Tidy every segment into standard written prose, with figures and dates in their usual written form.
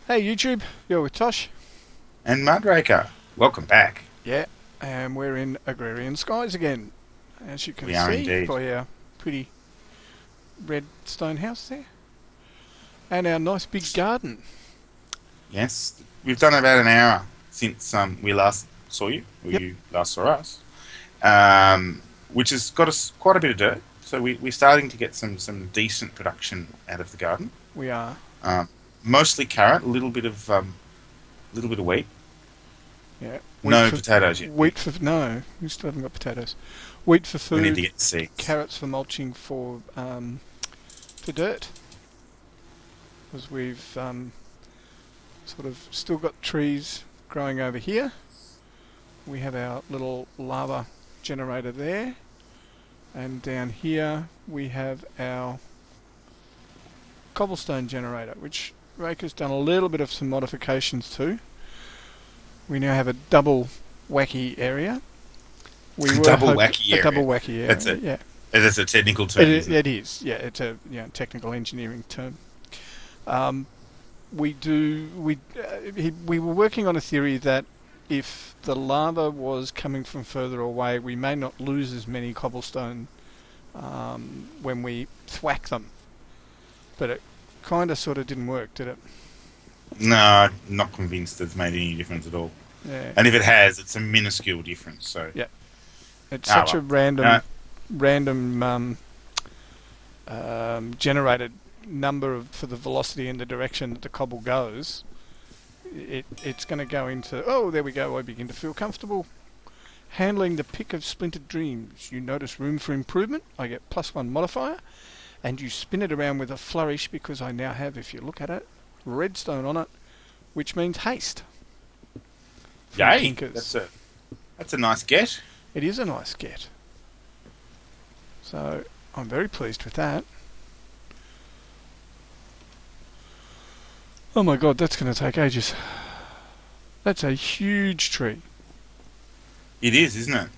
Hey YouTube, you're with Tosh. And MudRaker, welcome back. Yeah, and we're in Agrarian skies again, as you can We are see indeed. by our pretty red stone house there, and our nice big garden. Yes, we've done about an hour since we last saw you, or Yep, you last saw us, which has got us quite a bit of dirt. So we're starting to get some decent production out of the garden. we are. Um, Mostly carrot, a little bit of wheat. Yeah, No potatoes yet. wheat for no, we still haven't got potatoes. Wheat for We need to food, get the seeds. carrots for mulching for dirt, because we've sort of still got trees growing over here. We have our little lava generator there. And down here we have our cobblestone generator, which Raker's done a little bit of some modifications to. We now have a double wacky area. We were Double hoping wacky a double area. wacky That's area. a Yeah, that's a technical term, isn't it? it is. Yeah, it's a technical engineering term. Um, we were working on a theory that if the lava was coming from further away, we may not lose as many cobblestone when we thwack them. But it kind of sort of didn't work, did it? No, I'm not convinced it's made any difference at all. Yeah. And if it has, it's a minuscule difference. So, Yeah. It's ah such a well. No, random generated number for the velocity and the direction that the cobble goes. It's going to go into. Oh, there we go. I begin to feel comfortable. Handling the pick of splintered dreams. You notice room for improvement. I get +1 modifier. And you spin it around with a flourish because I now have, if you look at it, redstone on it, which means haste from yay! Tinkers. That's a nice get. It is a nice get. So I'm very pleased with that. Oh my god, that's going to take ages. That's a huge tree. It is, isn't it?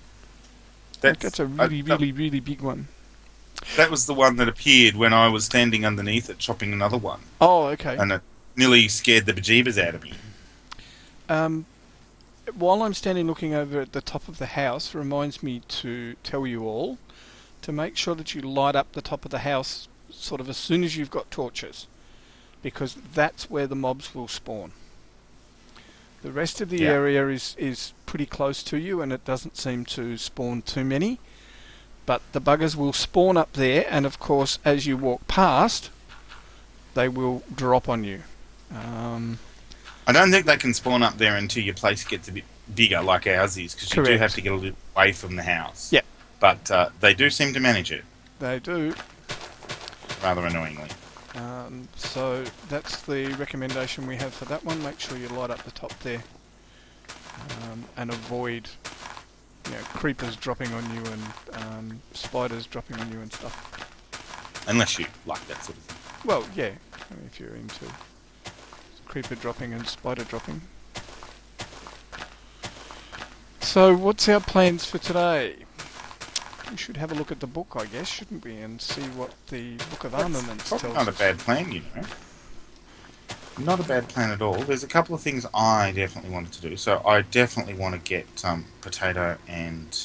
Like that's a I, really, really, really big one. that was the one that appeared when I was standing underneath it chopping another one, Oh, okay. and it nearly scared the bejeebers out of me. Um, while I'm standing looking over at the top of the house, reminds me to tell you all to make sure that you light up the top of the house sort of as soon as you've got torches, because that's where the mobs will spawn. The rest of the Yeah, area is pretty close to you and it doesn't seem to spawn too many, but the buggers will spawn up there, and of course as you walk past they will drop on you. Um, I don't think they can spawn up there until your place gets a bit bigger, like ours is, because you do have correct. to get a little away from the house. Yeah, But they do seem to manage it they do. rather annoyingly. So that's the recommendation we have for that one. Make sure you light up the top there, and avoid creepers dropping on you and spiders dropping on you and stuff. Unless you like that sort of thing. Well, yeah, I mean, if you're into creeper dropping and spider dropping. So what's our plans for today? We should have a look at the book, I guess, shouldn't we, and see what the Book of That's Armaments probably tells not a us. bad plan, you know. Not a bad plan at all. There's a couple of things I definitely wanted to do. So I definitely want to get potato and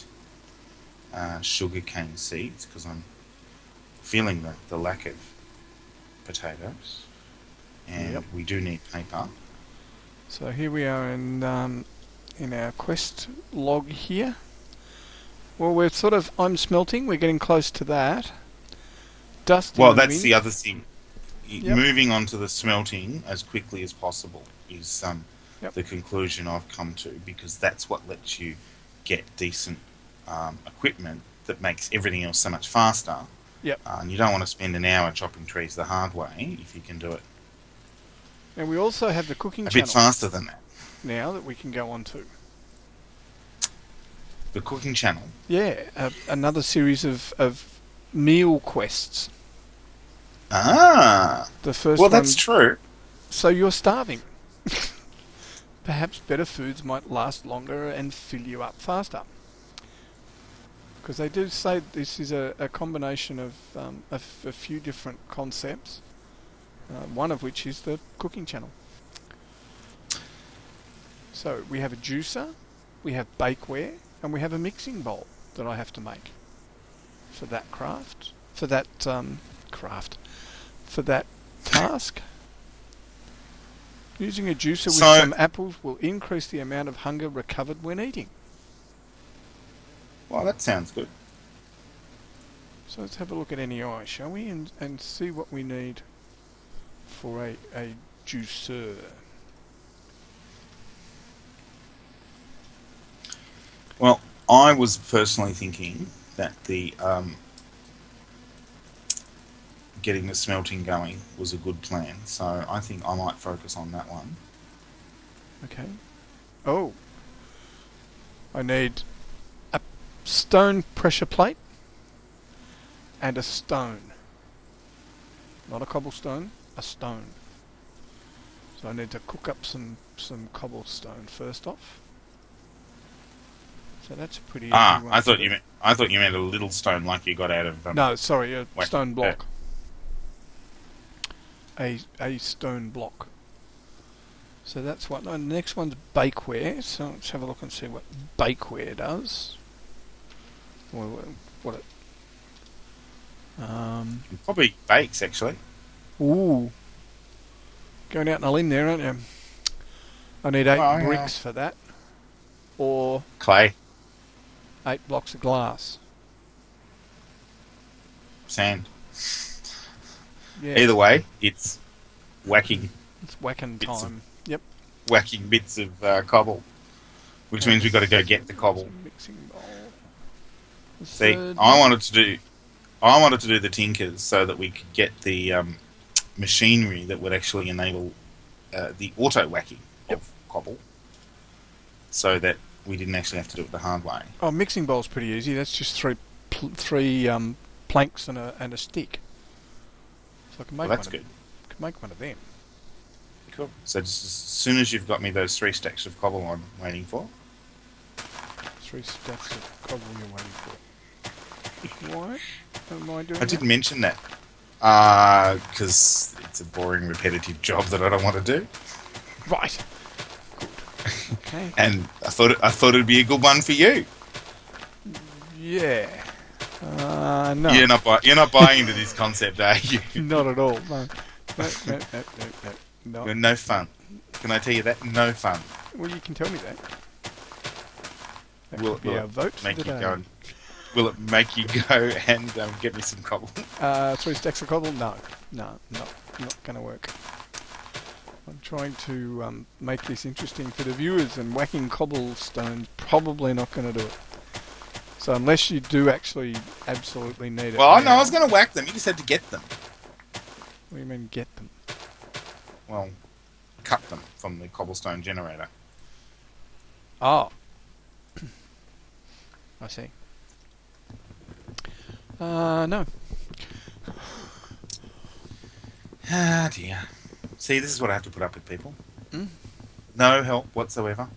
sugarcane seeds because I'm feeling the lack of potatoes, Yep. and we do need paper. So here we are in our quest log here. Well, I'm smelting. We're getting close to that. Dusting Well, and that's wind. the other thing. Yep. Moving on to the smelting as quickly as possible is Yep. the conclusion I've come to because that's what lets you get decent equipment that makes everything else so much faster. Yep. And you don't want to spend an hour chopping trees the hard way if you can do it And we also have the cooking a bit channel faster than that. now that we can go on to. The cooking channel. Yeah, another series of meal quests. Ah, The first well, that's one. true. So you're starving. Perhaps better foods might last longer and fill you up faster. Because they do say this is a combination of a few different concepts, one of which is the cooking channel. So we have a juicer, we have bakeware, and we have a mixing bowl that I have to make for that craft. For that for that task. Using a juicer with So- some apples will increase the amount of hunger recovered when eating. Well, that sounds good. So let's have a look at NEI, shall we? And see what we need for a juicer. Well, I was personally thinking that the getting the smelting going was a good plan, so I think I might focus on that one. Okay. Oh. I need a stone pressure plate and a stone. Not a cobblestone, a stone. So I need to cook up some cobblestone first off. So that's a pretty easy one. I thought you meant a little stone like you got out of No, sorry, a wait, stone block. A stone block. So that's what. The next one's bakeware. So let's have a look and see what bakeware does. What it? probably bakes actually. Ooh. Going out on a limb there, aren't you? I need 8 Oh, yeah. bricks for that. Or Clay, 8 blocks of glass. sand. Yeah. Either way, it's whacking It's whacking bits of- time. Yep. whacking bits of cobble, which means we've got to go get the cobble. Mixing bowl. The See, third I wanted to do the tinkers so that we could get the machinery that would actually enable the auto whacking of cobble, so that we didn't actually have to do it the hard way. Oh, mixing bowl's pretty easy. That's just three planks and a stick. So I can make Well, that's one. good. Can make one of them. Cool. So just as soon as you've got me those 3 stacks of cobble I'm waiting for. 3 stacks of cobble you're waiting for. Why am I doing I didn't that? mention that because it's a boring, repetitive job that I don't want to do, Right. Good. Okay. and I thought it'd be a good one for you. Yeah. No. You're not buying into this concept, are you? Not at all. No. No. You're no fun. Can I tell you that? No fun. Well, you can tell me that. That Will could be it our vote for make the you day. go? Will it make you go and get me some cobble? 3 stacks of cobble? No, not going to work. I'm trying to make this interesting for the viewers, and whacking cobblestone's probably not going to do it. So unless you do actually absolutely need it. Well, no, now- I was going to whack them. You just had to get them. What do you mean get them? Well, cut them from the cobblestone generator. Oh. I see. No. Ah, dear. See, this is what I have to put up with, people. Mm. No help whatsoever.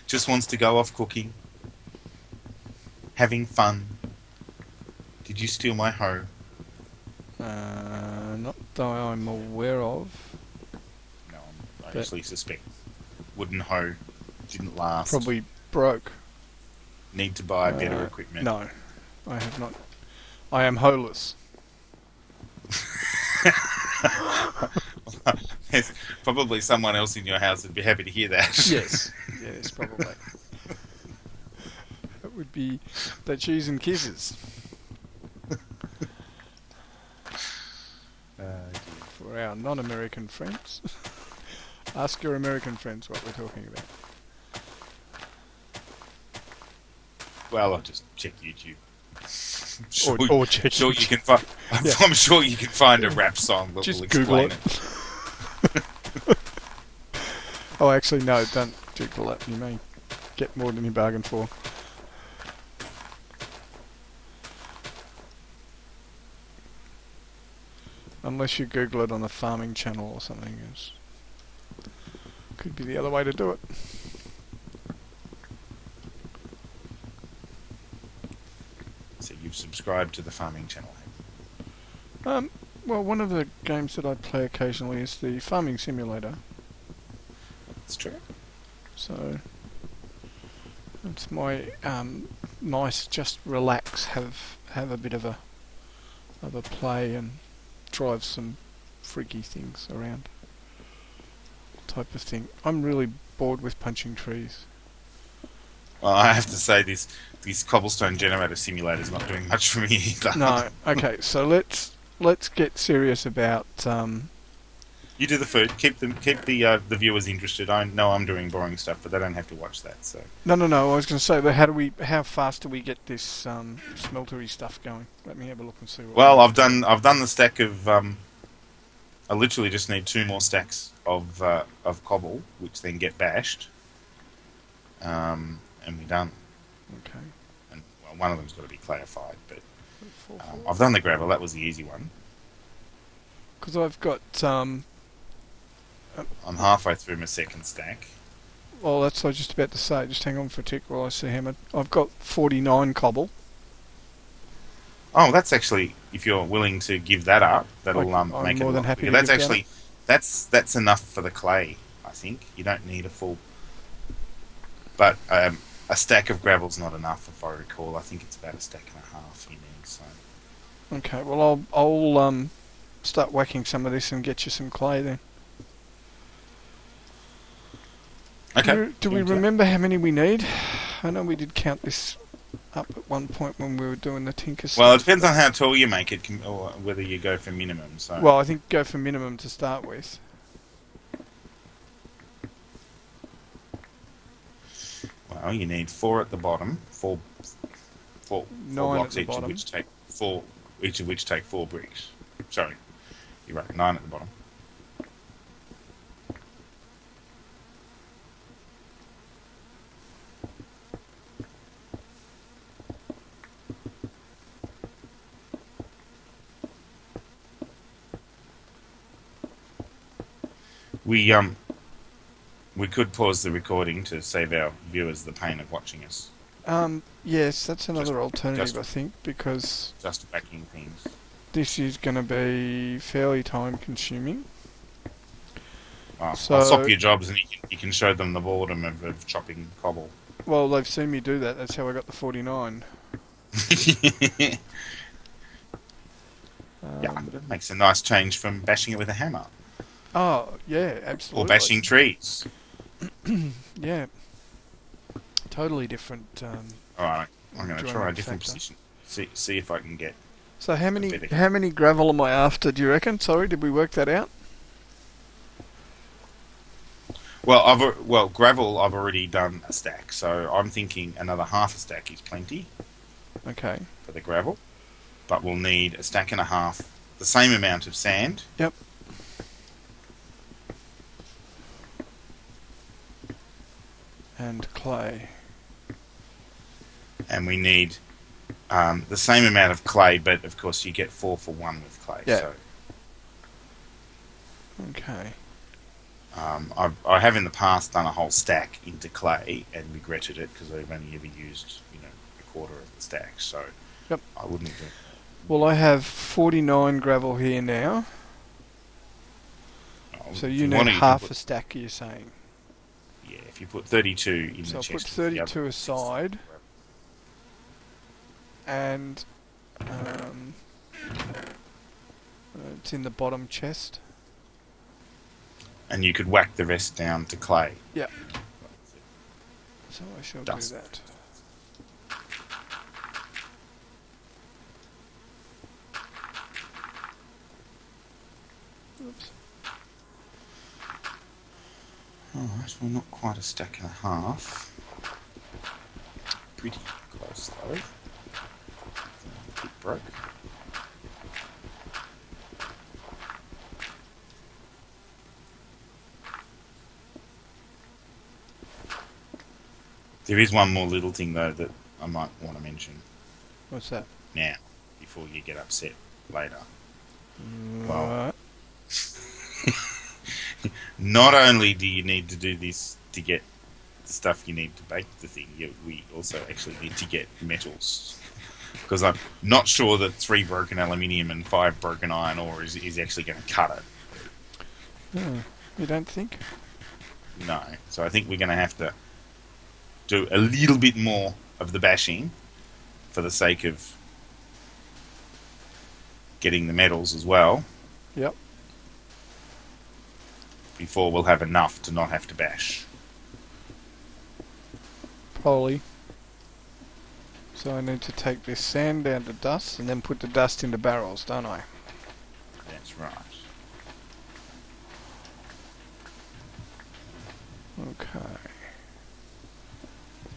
Just wants to go off cooking. Having fun. Did you steal my hoe? Not that I'm aware of. No, I But- actually suspect. Wooden hoe. Didn't last. Probably broke. Need to buy better equipment. No, I have not. I am holeless. There's probably someone else in your house that'd be happy to hear that. Yes. Yes, probably. That would be the cheese and kisses Dear. for our non-American friends. Ask your American friends what we're talking about. Well, I'll just check YouTube. Or check Sure, YouTube. you can find. Yeah. I'm sure you can find a rap song that Just will Google explain it. Oh, actually, no, don't Google it. You may get more than you bargained for. Unless you Google it on a farming channel or something. Could be the other way to do it. So you've subscribed to the farming channel. Well, one of the games that I play occasionally is the farming simulator. It's true. So it's my nice, just relax, have a bit of a play and drive some freaky things around type of thing. I'm really bored with punching trees. Well, I have to say this cobblestone generator simulator is not doing much for me either. No, okay, so let's get serious about. You do the food. Keep the viewers interested. I know I'm doing boring stuff, but they don't have to watch that. So No. I was going to say, but how fast do we get this smeltery stuff going? Let me have a look and see. well, I've done the stack of. I literally just need 2 more stacks of cobble, which then get bashed, and we're done. Okay. And well, one of them's got to be clarified, but I've done the gravel. That was the easy one. Because I've got. I'm halfway through my second stack. Well, that's what I was just about to say. Just hang on for a tick while I see hammer. I've got 49 cobble. Oh, that's actually, if you're willing to give that up, that'll I'm make it more a than lot happy bigger. to That's give actually that's enough for the clay. I think you don't need a full. But a stack of gravel's not enough, if I recall. I think it's about a stack and a half you need. So Okay, well I'll start whacking some of this and get you some clay then. okay. Do we remember how many we need? I know we did count this up at one point when we were doing the tinker stuff. Well, it depends on how tall you make it, or whether you go for minimum. So Well, I think go for minimum to start with. well, you need 4 at the bottom, four 9 blocks at the each bottom. of which take 4 bricks. Sorry, you're right. 9 at the bottom. We could pause the recording to save our viewers the pain of watching us. Yes, that's another alternative, just- I think, because Just backing things. this is going to be fairly time consuming. I'll So- stop your jobs and you can show them the boredom of chopping cobble. Well, they've seen me do that. That's how I got the 49. Yeah, but it makes a nice change from bashing it with a hammer. Oh, yeah, absolutely. Or bashing trees. Yeah. Totally different. Alright, I'm going to try a enjoyment different factor. position. See if I can get... So how many bit of- how many gravel am I after, do you reckon? Sorry, did we work that out? Well, gravel I've already done a stack, so I'm thinking another half a stack is plenty Okay. for the gravel. But we'll need a stack and a half, the same amount of sand. Yep. And clay. And we need the same amount of clay, but of course you get 4 for 1 with clay. Yeah. So Okay. I have in the past done a whole stack into clay and regretted it because I've only ever used a quarter of the stack. So Yep. I wouldn't do it. Well, I have 49 gravel here now. So If you want need to, half can a stack, you're saying. put, yeah, if you put 32 in So the I'll chest. put with the 32 other- aside. And it's in the bottom chest. And you could whack the rest down to clay. Yeah. So I shall Dust. do that. Oops. Alright, well, not quite a stack and a half. Pretty close, though. It broke. There is one more little thing, though, that I might want to mention What's that? now, before you get upset later. Right. Not only do you need to do this to get the stuff you need to bake the thing, we also actually need to get metals. because I'm not sure that 3 broken aluminium and 5 broken iron ore is actually going to cut it. You don't think? No. So I think we're going to have to do a little bit more of the bashing for the sake of getting the metals as well. Yep. Before we'll have enough to not have to bash. Probably. So I need to take this sand down to dust and then put the dust into barrels, don't I? That's right. Okay.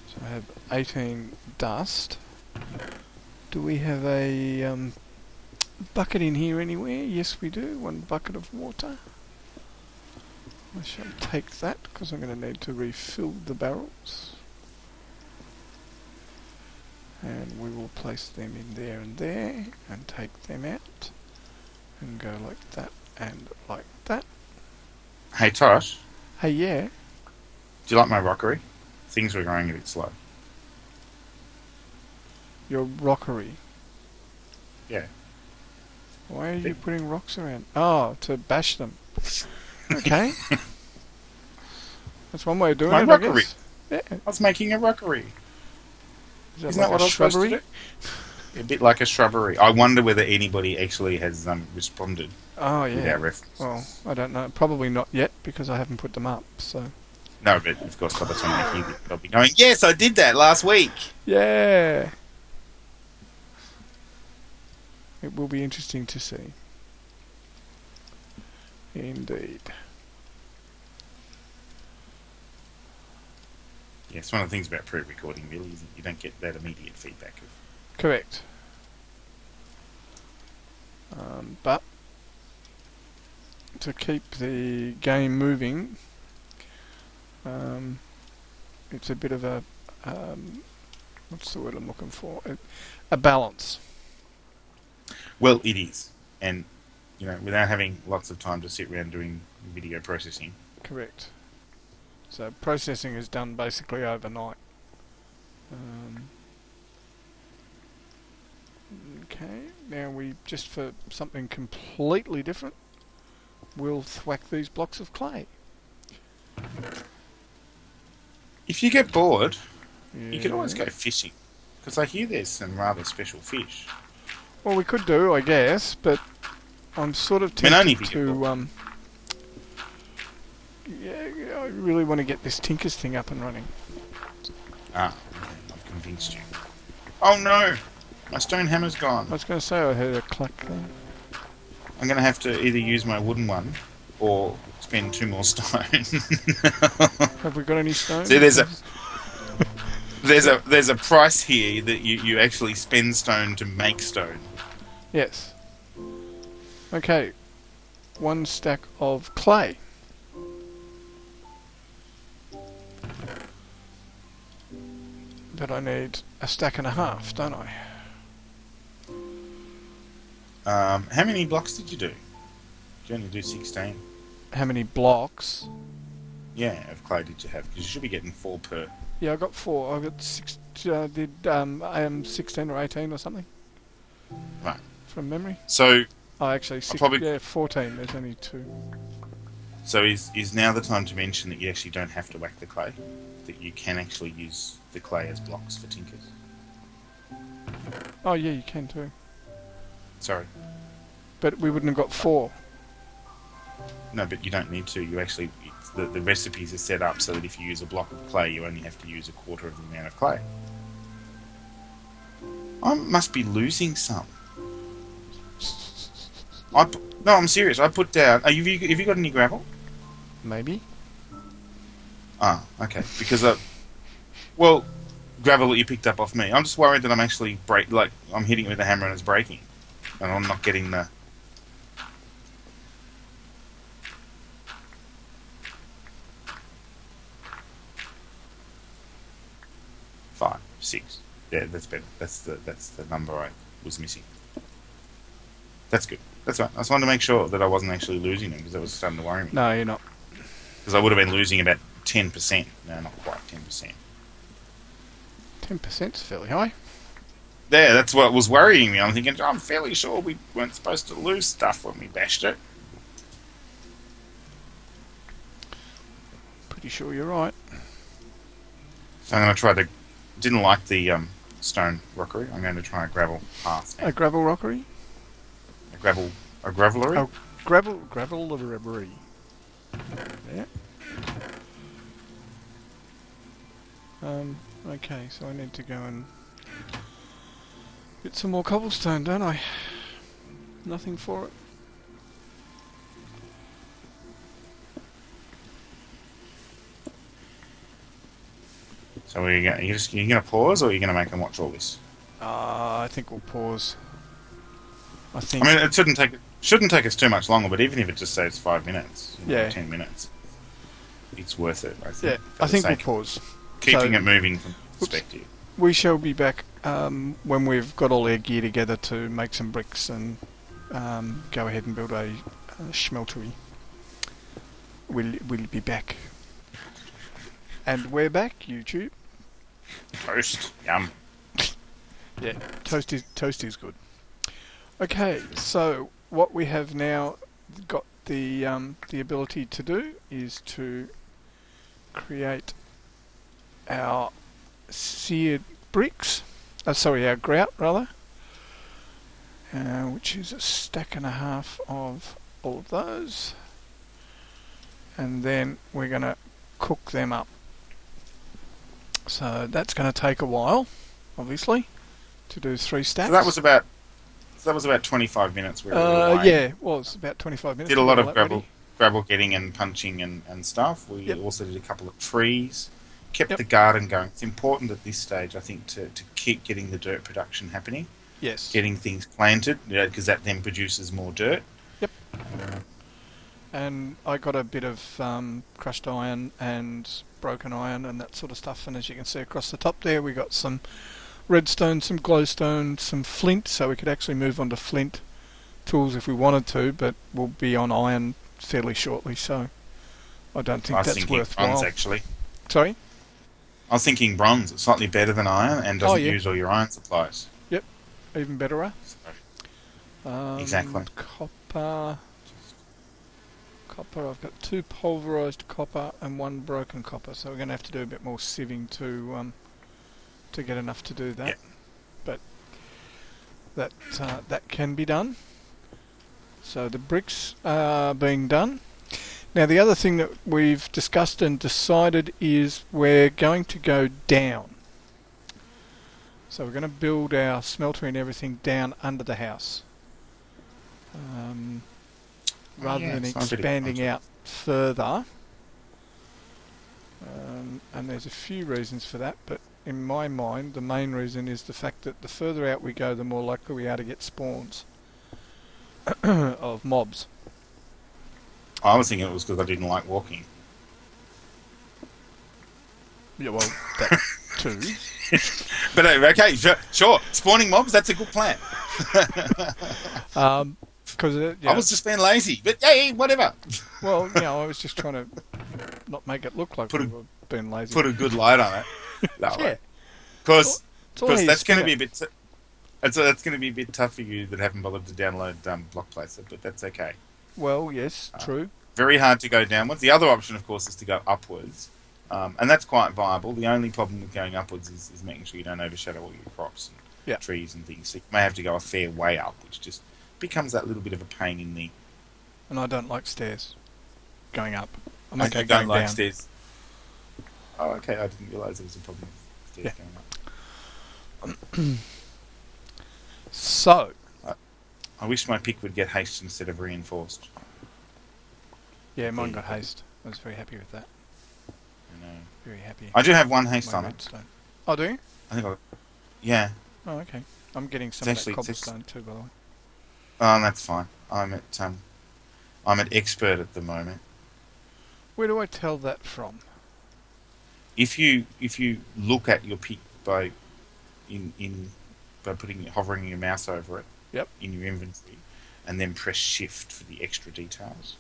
So I have 18 dust. Do we have a bucket in here anywhere? Yes, we do. 1 bucket of water. I shall take that because I'm going to need to refill the barrels. And we will place them in there and take them out and go like that and like that. Hey Tosh, Hey, yeah. do you like my rockery? Things were going a bit slow. Your rockery. Yeah. Why are you putting rocks around? Oh, to bash them. Okay. That's one way of doing My it, rockery. I guess. Yeah. I was making a rockery. Is that Isn't like that what a I was supposed to shrubbery? do? A bit like a shrubbery. I wonder whether anybody actually has responded Oh, with yeah. our references. Well, I don't know. Probably not yet because I haven't put them up, so... No, but of course by the time they hear it, they'll be going, yes, I did that last week. Yeah! It will be interesting to see. Indeed. Yeah, it's one of the things about pre-recording, really, is that you don't get that immediate feedback. Correct. But to keep the game moving, it's a bit of a what's the word I'm looking for? A balance. Well, it is, and you know, without having lots of time to sit around doing video processing. Correct. So processing is done basically overnight. Okay, now we, just for something completely different, we'll thwack these blocks of clay. If you get bored, Yeah. you can always go fishing, because I hear there's some rather special fish. Well, we could do, I guess, but I'm sort of I mean, only tempted if you get bored. yeah, I really want to get this Tinkers thing up and running. Ah, I've convinced you. Oh no! My stone hammer's gone. I was going to say I heard a clack there. I'm going to have to either use my wooden one or spend 2 more stone. Have we got any stone? See, there's a price here that you actually spend stone to make stone. Yes. Okay. 1 stack of clay. But I need a stack and a half, don't I? How many blocks did you do? Did you only do 16? How many blocks? Yeah, of clay did you have? Because you should be getting 4 per. Yeah, I got 4. I got 6. Did 16 or 18 or something? Right. From memory. So, Oh, actually, 6. probably- Yeah, 14. There's only 2. so is now the time to mention that you actually don't have to whack the clay? That you can actually use the clay as blocks for tinkers? Oh, yeah, you can too. Sorry. But we wouldn't have got 4. No, but you don't need to. You actually... The recipes are set up so that if you use a block of clay, you only have to use 1/4 of the amount of clay. I must be losing some. No, I'm serious. I put down... Have you got any gravel? Maybe. Ah, okay. Because, well, gravel that you picked up off me. I'm just worried that I'm actually I'm hitting it with a hammer and it's breaking. And I'm not getting the... 5, 6. Yeah, that's better. That's the number I was missing. That's good. That's right. I just wanted to make sure that I wasn't actually losing them, because that was starting to worry me. No, you're not. Because I would have been losing about 10%. No, not quite 10%. 10% is fairly high. there. That's what was worrying me. I'm thinking, I'm fairly sure we weren't supposed to lose stuff when we bashed it. Pretty sure you're right. So I'm going to try to... Didn't like the stone rockery. I'm going to try a gravel path now. A gravel rockery? A gravellery? Oh, gravellery. Yeah. Okay, so I need to go and get some more cobblestone, don't I? Nothing for it. So are you going to pause, or are you going to make them watch all this? I think we'll pause. I mean, it shouldn't take us too much longer, but even if it just saves 5 minutes, 10 minutes, it's worth it, I think. Yeah, I think we'll pause. Keeping it moving from perspective. We shall be back when we've got all our gear together to make some bricks and go ahead and build a smeltery. We'll be back. And we're back, YouTube. Toast. Yum. Yeah, toast is good. Okay, so what we have now got the ability to do is to create our seared bricks. Our grout rather, which is a stack and a half of all of those, and then we're going to cook them up. So that's going to take a while, obviously, to do 3 stacks. So that was about 25 minutes. Yeah, it was about 25 minutes. Did a lot of gravel getting and punching and stuff. We also did a couple of trees. Kept the garden going. It's important at this stage, I think, to keep getting the dirt production happening. Yes. Getting things planted, because that then produces more dirt. Yep. And I got a bit of crushed iron and broken iron and that sort of stuff. And as you can see across the top there, we got some redstone, some glowstone, some flint. So we could actually move on to flint tools if we wanted to, but we'll be on iron fairly shortly. So I don't think that's worthwhile. Bronze, actually. Sorry? I was thinking bronze. It's slightly better than iron and doesn't use all your iron supplies. Yep. Even better. Exactly. Copper, I've got 2 pulverised copper and 1 broken copper, so we're going to have to do a bit more sieving to get enough to do that. Yep. But that can be done. So the bricks are being done. Now the other thing that we've discussed and decided is we're going to go down. So we're going to build our smelter and everything down under the house. Rather than expanding out further. And there's a few reasons for that, but in my mind the main reason is the fact that the further out we go, the more likely we are to get spawns of mobs. I was thinking it was because I didn't like walking. Yeah, well, that too. But okay, sure. Spawning mobs, that's a good plan. I was just being lazy, but hey, whatever. Well, I was just trying to not make it look like we were being lazy. Put a good light on it. Yeah. Because that's going to be a bit. That's going to be a bit tough for you that haven't bothered to download Block Placer, but that's okay. Well, yes, true. Very hard to go downwards. The other option, of course, is to go upwards, and that's quite viable. The only problem with going upwards is making sure you don't overshadow all your crops and trees and things. So you may have to go a fair way up, which just becomes that little bit of a pain in the... And I don't like stairs going up. I'm okay going don't like down. Stairs. Oh, okay. I didn't realise there was a problem with stairs going up. So... I wish my pick would get haste instead of reinforced. Yeah, mine got haste. I was very happy with that. I know. Very happy. I do have 1 haste on redstone. It. Oh, do you? I think yeah. Oh, okay. I'm getting some of that cobblestone too, by the way. Oh, that's fine. I'm at expert at the moment. Where do I tell that from? If you look at your pick by hovering your mouse over it, in your inventory, and then press Shift for the extra details,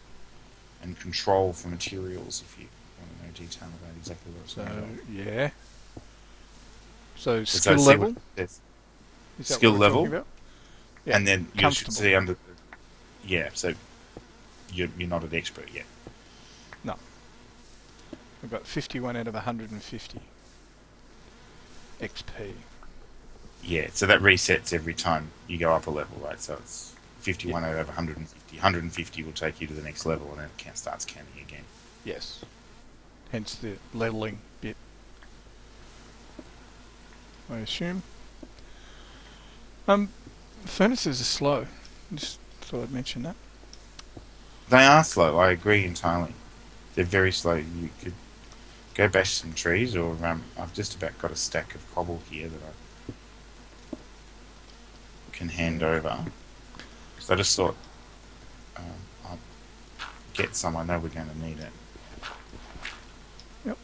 and Control for materials if you want to know detail about exactly what it's going on. Yeah. So skill level. Is that skill what we're talking level, about? Yeah. and then you should Comfortable. see under. Yeah, so you're not an expert yet. No. We've got 51 out of 150 XP. Yeah, so that resets every time you go up a level, right? So it's 51 out of 150. 150 will take you to the next level, and then it starts counting again. Yes. Hence the leveling bit, I assume. Furnaces are slow. Just thought I'd mention that. They are slow. I agree entirely. They're very slow. You could go bash some trees, or I've just about got a stack of cobble here that I can hand over. Because I just thought I'd get some. I know we're going to need it. Yep.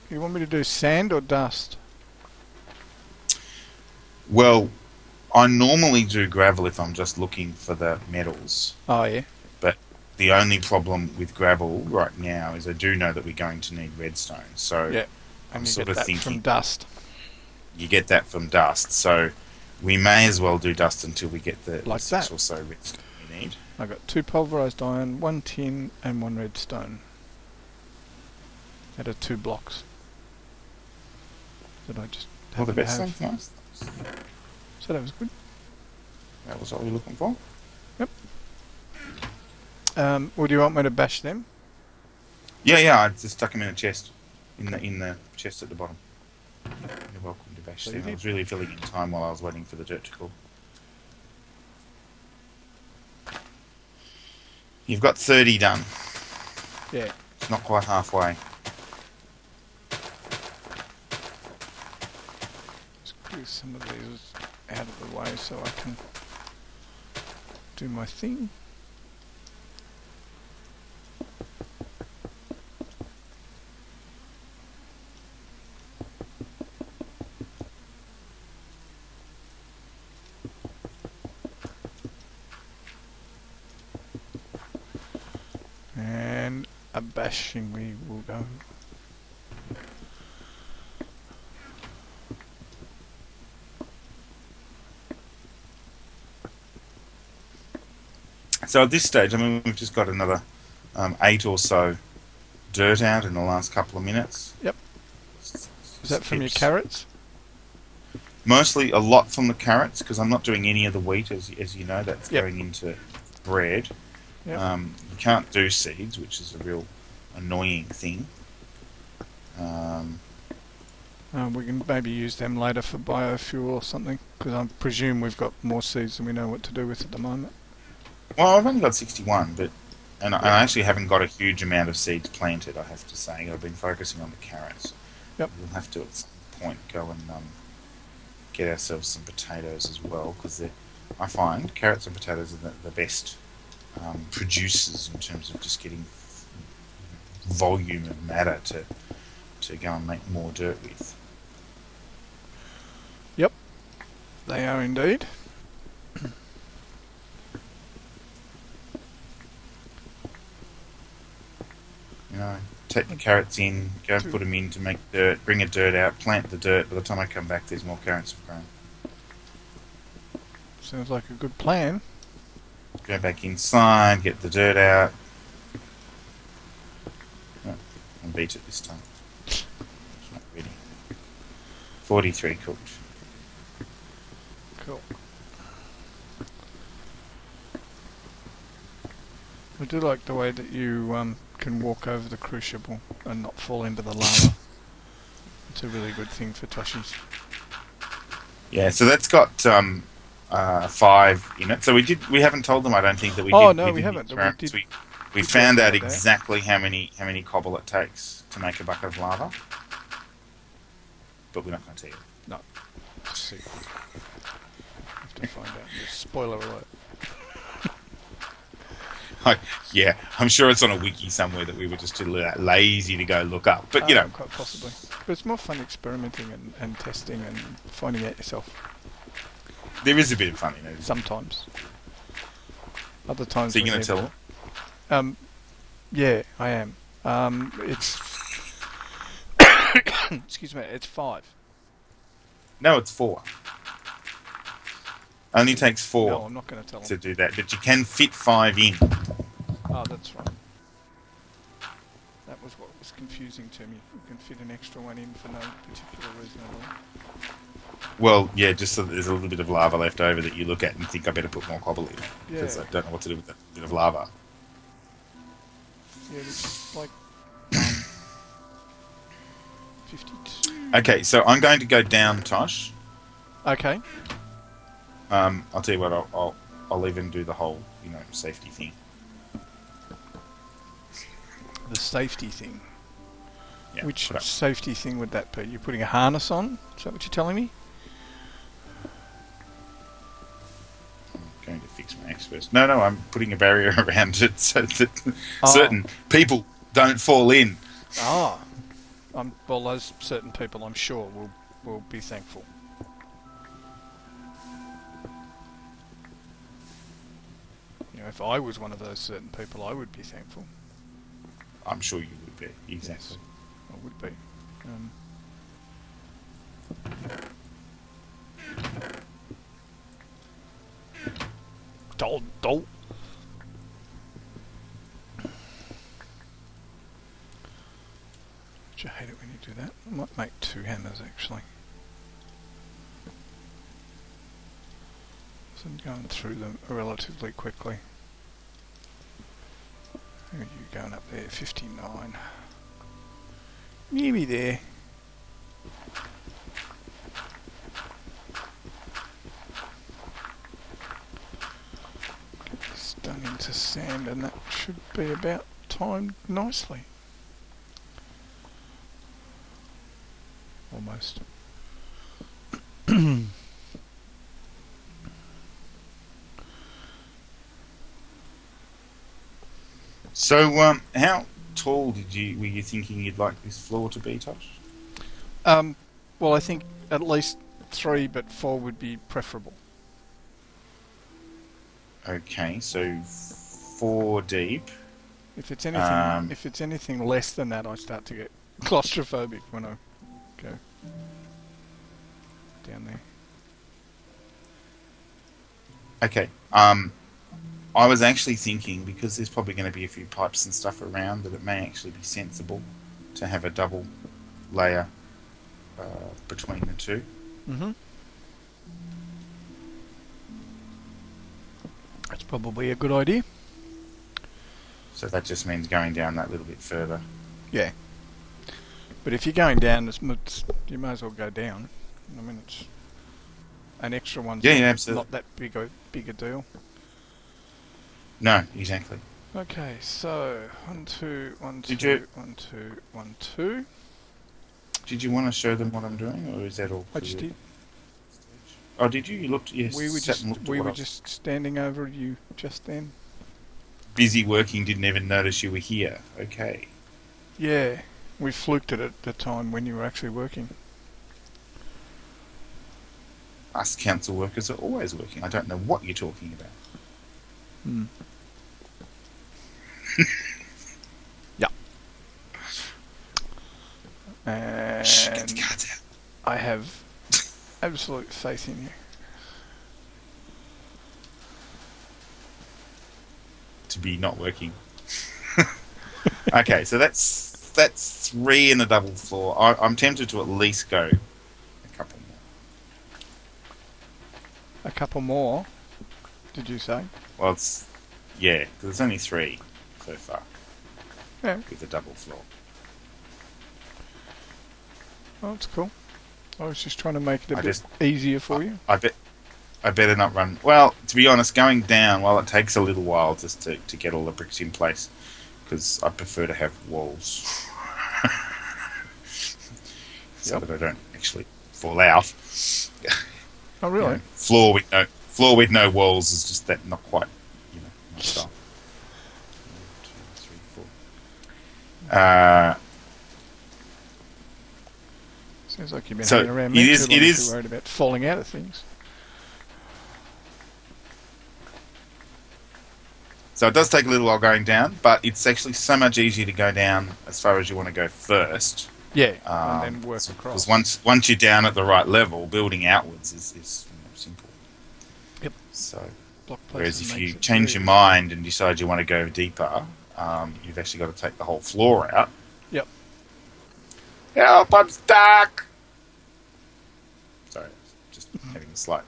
You want me to do sand or dust? Well, I normally do gravel if I'm just looking for the metals. Oh, yeah. But the only problem with gravel right now is I do know that we're going to need redstone. So Yeah. I'm And you sort get of that thinking from dust. you get that from dust. So we may as well do dust until we get the Like 6 that. or so redstone we need. I got 2 pulverized iron, 1 tin, and 1 redstone. Out of 2 blocks. That I just Well, the happen to best have. thing, nice. So that was good. That was what we were looking for. Yep. Well, do you want me to bash them? Yeah. I just stuck them in a chest, in the chest at the bottom. You're welcome to bash So them. I was really filling in time while I was waiting for the dirt to cool. You've got 30 done. Yeah. It's not quite halfway. Let's clear some of these out of the way so I can do my thing. And a bashing we will go. So at this stage, I mean, we've just got another 8 or so dirt out in the last couple of minutes. Yep. Is that from your Skips. carrots? Mostly a lot from the carrots, because I'm not doing any of the wheat, as you know, that's Yep. going into bread. Yep. You can't do seeds, which is a real annoying thing. We can maybe use them later for biofuel or something, because I presume we've got more seeds than we know what to do with at the moment. Well, I've only got 61, and I actually haven't got a huge amount of seeds planted, I have to say. I've been focusing on the carrots. Yep. We'll have to at some point go and get ourselves some potatoes as well, because I find carrots and potatoes are the best producers in terms of just getting volume of matter to go and make more dirt with. Yep, they are indeed. You know, take the carrots in, go and put them in to make dirt, bring a dirt out, plant the dirt. By the time I come back, there's more carrots have grown. Sounds like a good plan. Go back inside, get the dirt out. Oh, and beat it this time. It's not ready. 43 cooked. Cool. I do like the way that you can walk over the crucible and not fall into the lava. It's a really good thing for Toshies. Yeah, so that's got 5 in it. So we haven't told them, I don't think, that we did. Oh, no, we did haven't. experiments. We We found out about that. exactly how many cobble it takes to make a bucket of lava. But we're not going to tell you. No. Secret. Have to find out. Spoiler alert. Yeah, I'm sure it's on a wiki somewhere that we were just too lazy to go look up. But, Quite possibly. But it's more fun experimenting and testing and finding out yourself. there is a bit of fun in it. Sometimes. Other times. So you're going to tell them? Yeah, I am. It's... Excuse me, it's 5. No, it's 4. Only takes No, 4 I'm not going to tell to them. do that, but you can fit 5 in. Oh, that's right. That was what was confusing to me. You can fit an extra one in for no particular reason at all. Well, yeah, just so that there's a little bit of lava left over that you look at and think I better put more cobble in because Yeah. I don't know what to do with that bit of lava. Yeah, which is like 52. Okay, so I'm going to go down, Tosh. Okay. I'll tell you what. I'll even do the whole safety thing. The safety thing. Yeah. Which put up. safety thing would that be? You're putting a harness on? Is that what you're telling me? I'm going to fix my axe first. No, I'm putting a barrier around it so that Oh. certain people don't fall in. Ah. Well, those certain people, I'm sure, will be thankful. If I was one of those certain people, I would be thankful. I'm sure you would be. Exactly. Yes, I would be. Dol. Do you hate it when you do that? I might make 2 hammers, actually. So I'm going through them relatively quickly. How are you going up there? 59. Nearly there. Get this done into sand, and that should be about timed nicely. Almost. So, how tall were you thinking you'd like this floor to be, Tosh? Well, I think at least 3, but 4 would be preferable. Okay, so 4 deep. If it's anything less than that, I start to get claustrophobic when I go down there. Okay. I was actually thinking, because there's probably going to be a few pipes and stuff around, that it may actually be sensible to have a double layer between the two. Mm-hmm. That's probably a good idea. So that just means going down that little bit further. Yeah. But if you're going down, you may as well go down. I mean, it's an extra one's absolutely. not that big a deal. No, exactly. Okay, so 1, 2, 1, 2, Did you- 1, 2, 1, 2. Did you want to show them what I'm doing, or is that all? I just did. Oh, did you? You looked. Yes. We were sat and looked at we what were I was just standing over you just then. busy working. Didn't even notice you were here. Okay. Yeah, we fluked it at the time when you were actually working. Us council workers are always working. I don't know what you're talking about. Hmm. Yeah. And Shh, get the cards out. I have absolute faith in you. To be not working. Okay, so that's 3 in a double floor. I'm tempted to at least go a couple more. A couple more, did you say? Well, because there's only 3 so far Yeah. with a double floor. Oh, that's cool. I was just trying to make it a I bit just- easier for you. I better not run. Well, to be honest, going down, well, it takes a little while just to get all the bricks in place, because I prefer to have walls so that I don't actually fall out. Oh, really? Floor with no walls is just that not quite, my style. 1, 2, 3, 4. Sounds like you've been So hanging around me it too is- long it if is- you're worried about falling out of things. So it does take a little while going down, but it's actually so much easier to go down as far as you want to go first. Yeah, and then work across. Because once you're down at the right level, building outwards is simple. So, Block whereas placement if makes you it change very your mind and decide you want to go deeper, you've actually got to take the whole floor out. Yep. Help! I'm stuck. Sorry, just having a slight.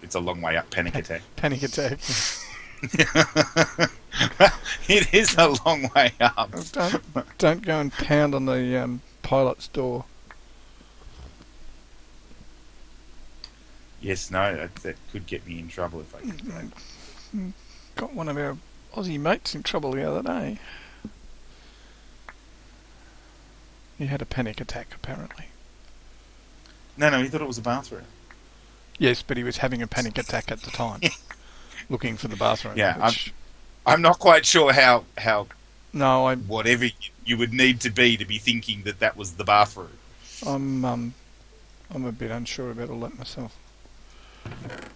It's a long way up panic attack. Panic attack. It is a long way up. Don't go and pound on the pilot's door. Yes, no, that could get me in trouble if I did that. Got one of our Aussie mates in trouble the other day. He had a panic attack, apparently. No, he thought it was a bathroom. Yes, but he was having a panic attack at the time, looking for the bathroom. Yeah, I'm not quite sure how no, whatever you would need to be thinking that was the bathroom. I'm a bit unsure about all that myself.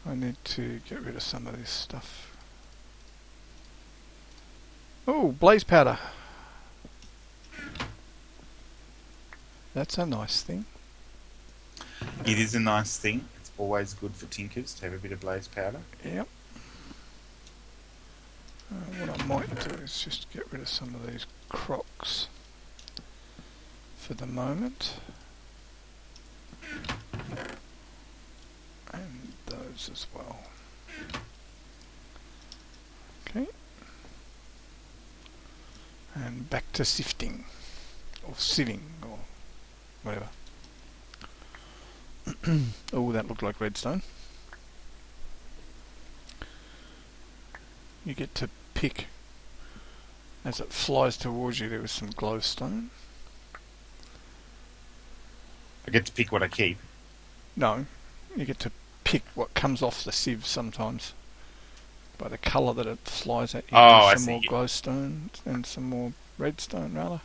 I need to get rid of some of this stuff. Oh, blaze powder. That's a nice thing. It is a nice thing. It's always good for tinkers to have a bit of blaze powder. Yep. What I might do is just get rid of some of these crocs for the moment. And those as well. Okay. And back to sifting. Or sieving, or whatever. Oh, that looked like redstone. You get to pick, as it flies towards you, there was some glowstone. I get to pick what I keep. No, you get to pick what comes off the sieve sometimes. By the colour that it flies at you. Oh, There's some I more see. glowstone and some more redstone, rather.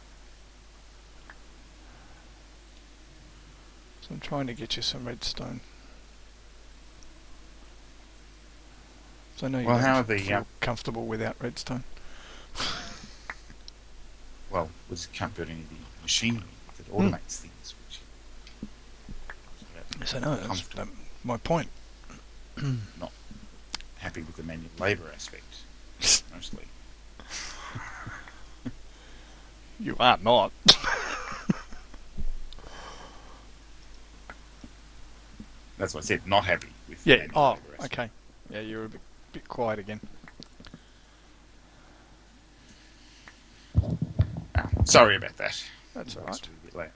So I'm trying to get you some redstone. So I know you Well, don't how are the, feel comfortable without redstone. Well, we just can't build any of the machinery that automates things. Which Yes, I know. That's my point. not happy with the manual labour aspect, mostly. You are not. That's what I said, not happy with the Yeah. manual Oh, labour aspect. okay. Yeah, you're a bit quiet again. Oh, sorry about that. That's all It's right. a bit loud.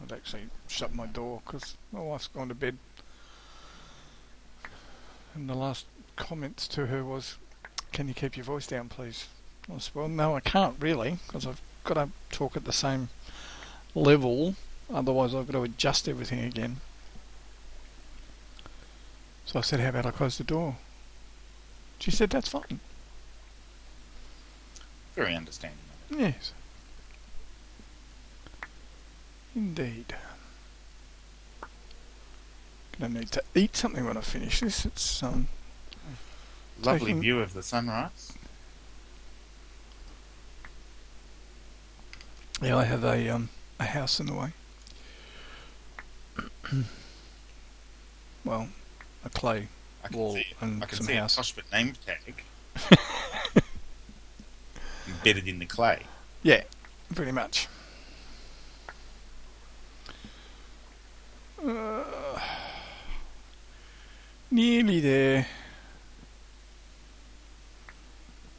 I've actually shut my door because my wife's gone to bed. And the last comments to her was, "Can you keep your voice down, please?" I said, "Well, no, I can't really, because I've got to talk at the same level. Otherwise, I've got to adjust everything again." So I said, "How about I close the door?" She said, "That's fine." Very understanding of it. Yes. Indeed. Gonna need to eat something when I finish this. It's Lovely taking- view of the sunrise. Yeah, I have a house in the way. Well, a clay I can wall see, and I can some see house. a Tosh name tag embedded in the clay. Yeah, pretty much. Nearly there.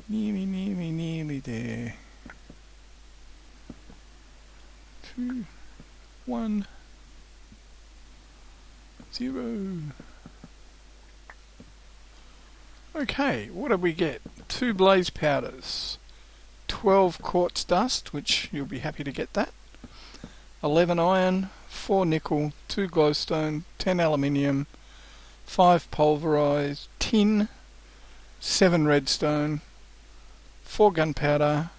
Nearly there. 2, 1, 0. Okay, what did we get? 2 blaze powders, 12 quartz dust, which you'll be happy to get that, 11 iron, 4 nickel, 2 glowstone, 10 aluminium, 5 pulverized tin, 7 redstone, 4 gunpowder,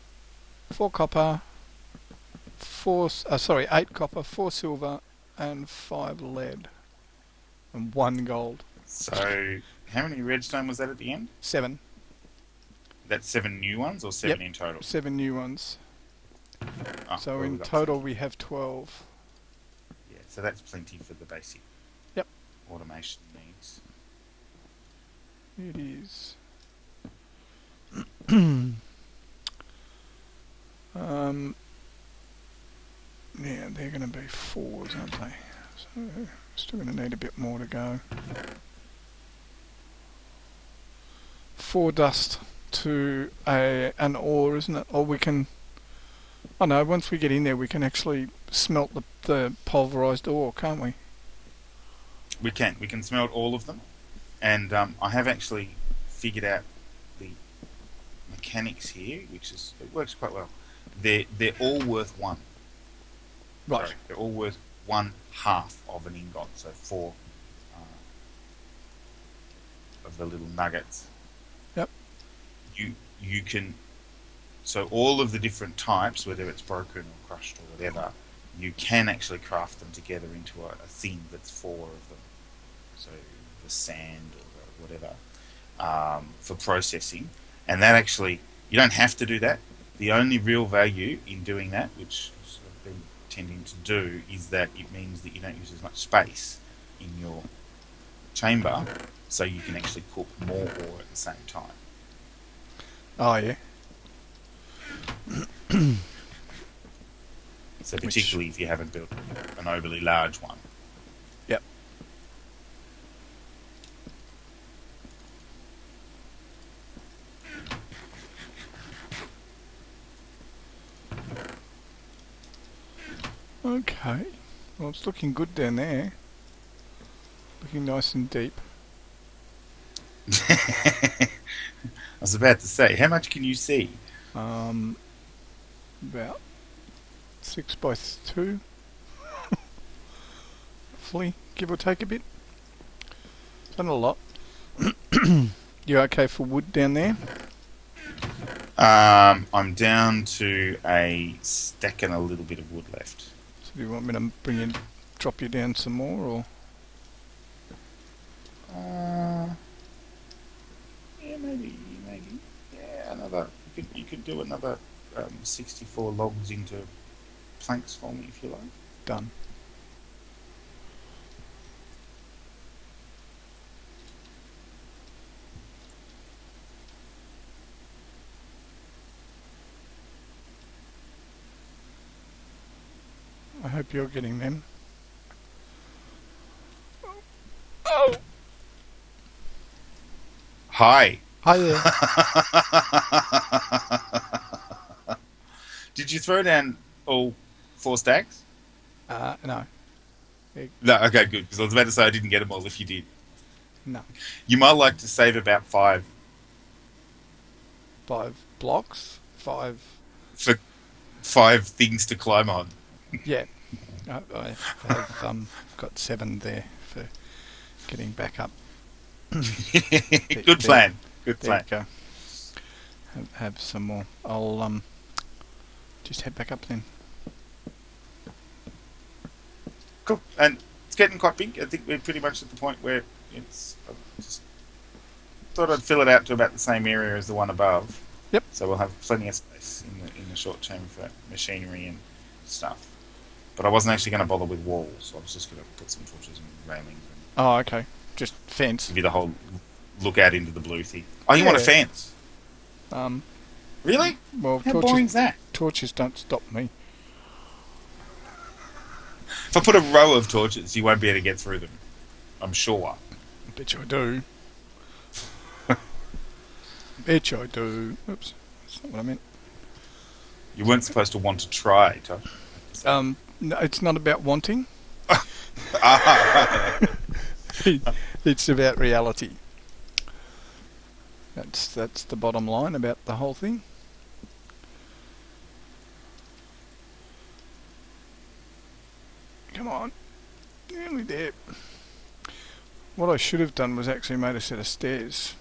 4 copper, 8 copper, 4 silver, and 5 lead, and 1 gold. So, how many redstone was that at the end? 7. That's 7 new ones or 7 in total? 7 new ones. Oh, So well, in we've got total plenty. we have 12. Yeah, so that's plenty for the basic. Yep. automation needs. It is. Yeah, they're going to be 4s, aren't they? So still going to need a bit more to go. 4 dust to an ore, isn't it? Or we can... Oh no, once we get in there we can actually smelt the pulverised ore, can't we? We can smelt all of them, and I have actually figured out the mechanics here, which is, it works quite well. They're all worth 1. Right. Sorry, they're all worth 1/2 of an ingot, so 4 of the little nuggets. Yep. You can, so all of the different types, whether it's broken or crushed or whatever, you can actually craft them together into a thing that's 4 of them. So the sand or the whatever, for processing, and that actually, you don't have to do that. The only real value in doing that, which I've been tending to do, is that it means that you don't use as much space in your chamber, so you can actually cook more ore at the same time. Oh yeah. So particularly if you haven't built an overly large one. Yep. Okay. Well, it's looking good down there. Looking nice and deep. I was about to say, how much can you see? About 6 by 2. Hopefully, give or take a bit. Not a lot. You okay for wood down there? I'm down to a stack and a little bit of wood left. So do you want me to drop you down some more, or? Yeah, maybe. Yeah, another. You could do another 64 logs into planks for me if you like. Done. I hope you're getting them. Oh! Hi. Hi there. Did you throw down all 4 stacks? No. No, okay, good. Because I was about to say I didn't get them all if you did. No. You might like to save about 5. 5 blocks? 5... For 5 things to climb on. Yeah. I have got 7 there for getting back up. Good plan. Good There plan. you go. Have some more. I'll just head back up then. Cool. And it's getting quite big. I think we're pretty much at the point where it's... I just thought I'd fill it out to about the same area as the one above. Yep. So we'll have plenty of space in the short term for machinery and stuff. But I wasn't actually going to bother with walls. So I was just going to put some torches and railings. And Oh, okay. Just fence. give you the whole look out into the blue thing. Oh, you want a Yeah. fence? Really? Well, How boring's that? torches don't stop me. If I put a row of torches, you won't be able to get through them. I'm sure. I bet you I do. Bet you I do. Oops. That's not what I meant. You weren't supposed to want to try, Tosh. No, it's not about wanting. Ah. It's about reality. That's the bottom line about the whole thing. Come on. Nearly there. What I should have done was actually made a set of stairs.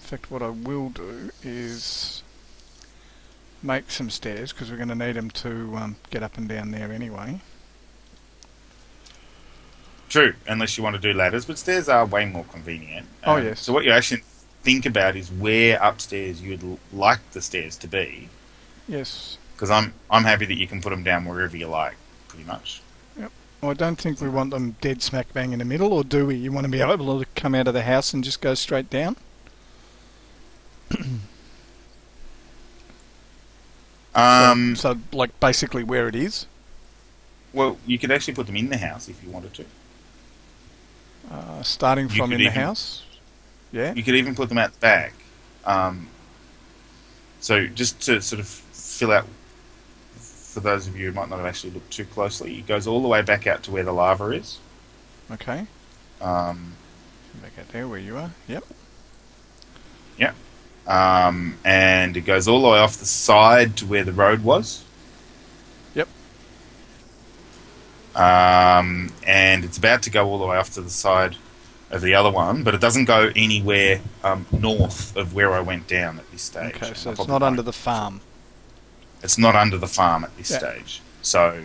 In fact, what I will do is make some stairs, because we're going to need them to get up and down there anyway. True, unless you want to do ladders, but stairs are way more convenient. Oh, yes. So what you actually think about is where upstairs you'd like the stairs to be. Yes. Because I'm happy that you can put them down wherever you like, pretty much. Yep. I don't think we want them dead smack bang in the middle, or do we? You want to be able to come out of the house and just go straight down? Um, So like basically where it is. well, you could actually put them in the house if you wanted to. Starting You from could in the even house. Yeah. you could even put them out the back. Um, so just to sort of fill out for those of you who might not have actually looked too closely, it goes all the way back out to where the lava is. Okay. Um, Back out there where you are. Yep. yeah. And it goes all the way off the side to where the road was. Yep. And it's about to go all the way off to the side of the other one, but it doesn't go anywhere north of where I went down at this stage. Okay, so I it's probably not won't. under the farm. It's not under the farm at this Yeah. stage. So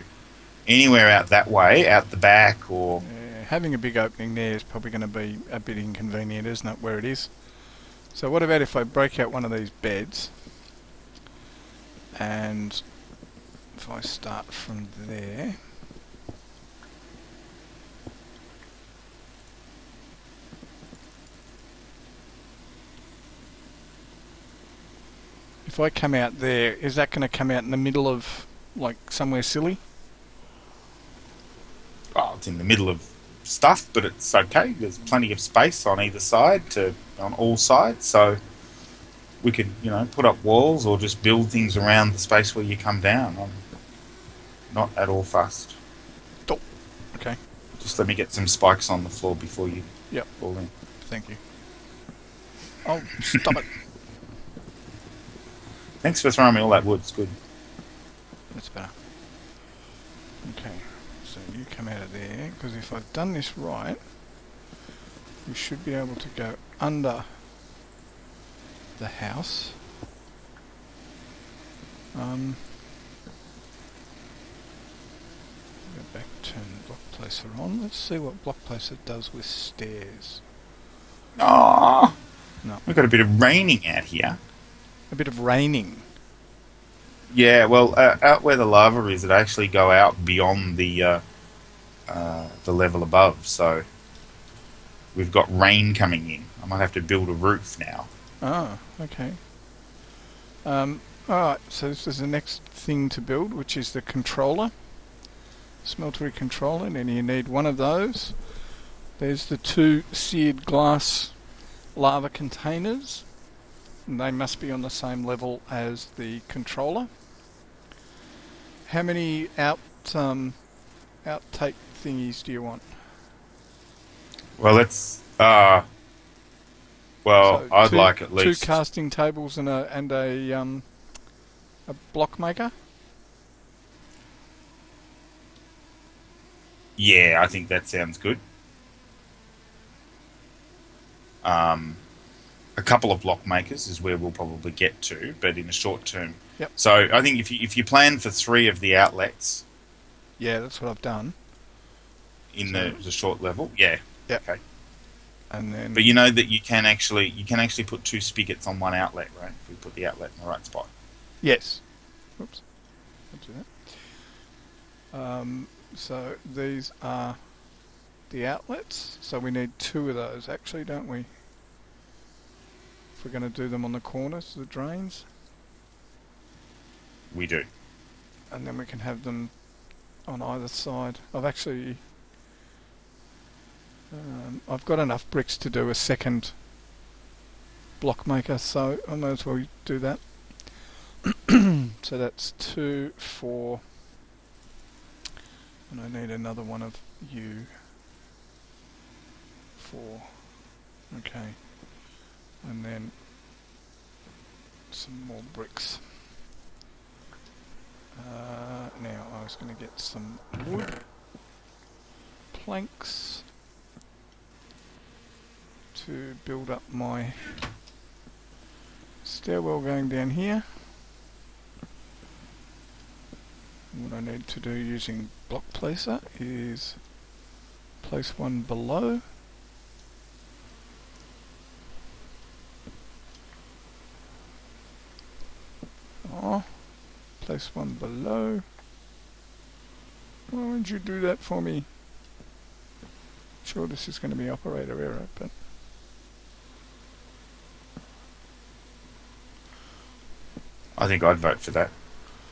anywhere out that way, out the back, or Having a big opening there is probably going to be a bit inconvenient, isn't it, where it is? So what about if I break out one of these beds, and if I start from there, if I come out there, is that going to come out in the middle of, like, somewhere silly? well, it's in the middle of stuff, but it's okay. There's plenty of space on either side, on all sides, so we could, put up walls or just build things around the space where you come down. I'm not at all fussed. Oh, okay. Just let me get some spikes on the floor before you Yep. fall in. Thank you. Oh, stop it. Thanks for throwing me all that wood. It's good. That's better. Okay, so you come out of there, because if I've done this right, we should be able to go under the house. Go back, turn block placer on. Let's see what block placer does with stairs. Ah, No, we've got a bit of raining out here. a bit of raining. Yeah, well, out where the lava is, it actually go out beyond the level above. So we've got rain coming in. I might have to build a roof now. Ah, okay. Alright, so this is the next thing to build, which is the controller. Smeltery controller, and then you need one of those. There's the 2 seared glass lava containers, and they must be on the same level as the controller. How many outtake thingies do you want? Well, let's. So I'd like at 2 least. casting tables and a block maker. Yeah, I think that sounds good. A couple of block makers is where we'll probably get to, but in the short term. Yep. So I think if you plan for 3 of the outlets Yeah, that's what I've done. in the short level, yeah, Yep. okay. And then But you know that you can actually put 2 spigots on one outlet, right? If we put the outlet in the right spot. yes. Oops. I'll do that. So these are the outlets. So we need 2 of those, actually, don't we? If we're going to do them on the corners, the drains, We do. and then we can have them on either side. I've got enough bricks to do a second block maker, so I might as well do that. So that's 2, 4, and I need another one of you. 4. Okay. And then some more bricks. Now I was going to get some wood planks to build up my stairwell going down here. And what I need to do using block placer is place one below. Place one below. Why would you do that for me? Sure, this is going to be operator error, but... I think I'd vote for that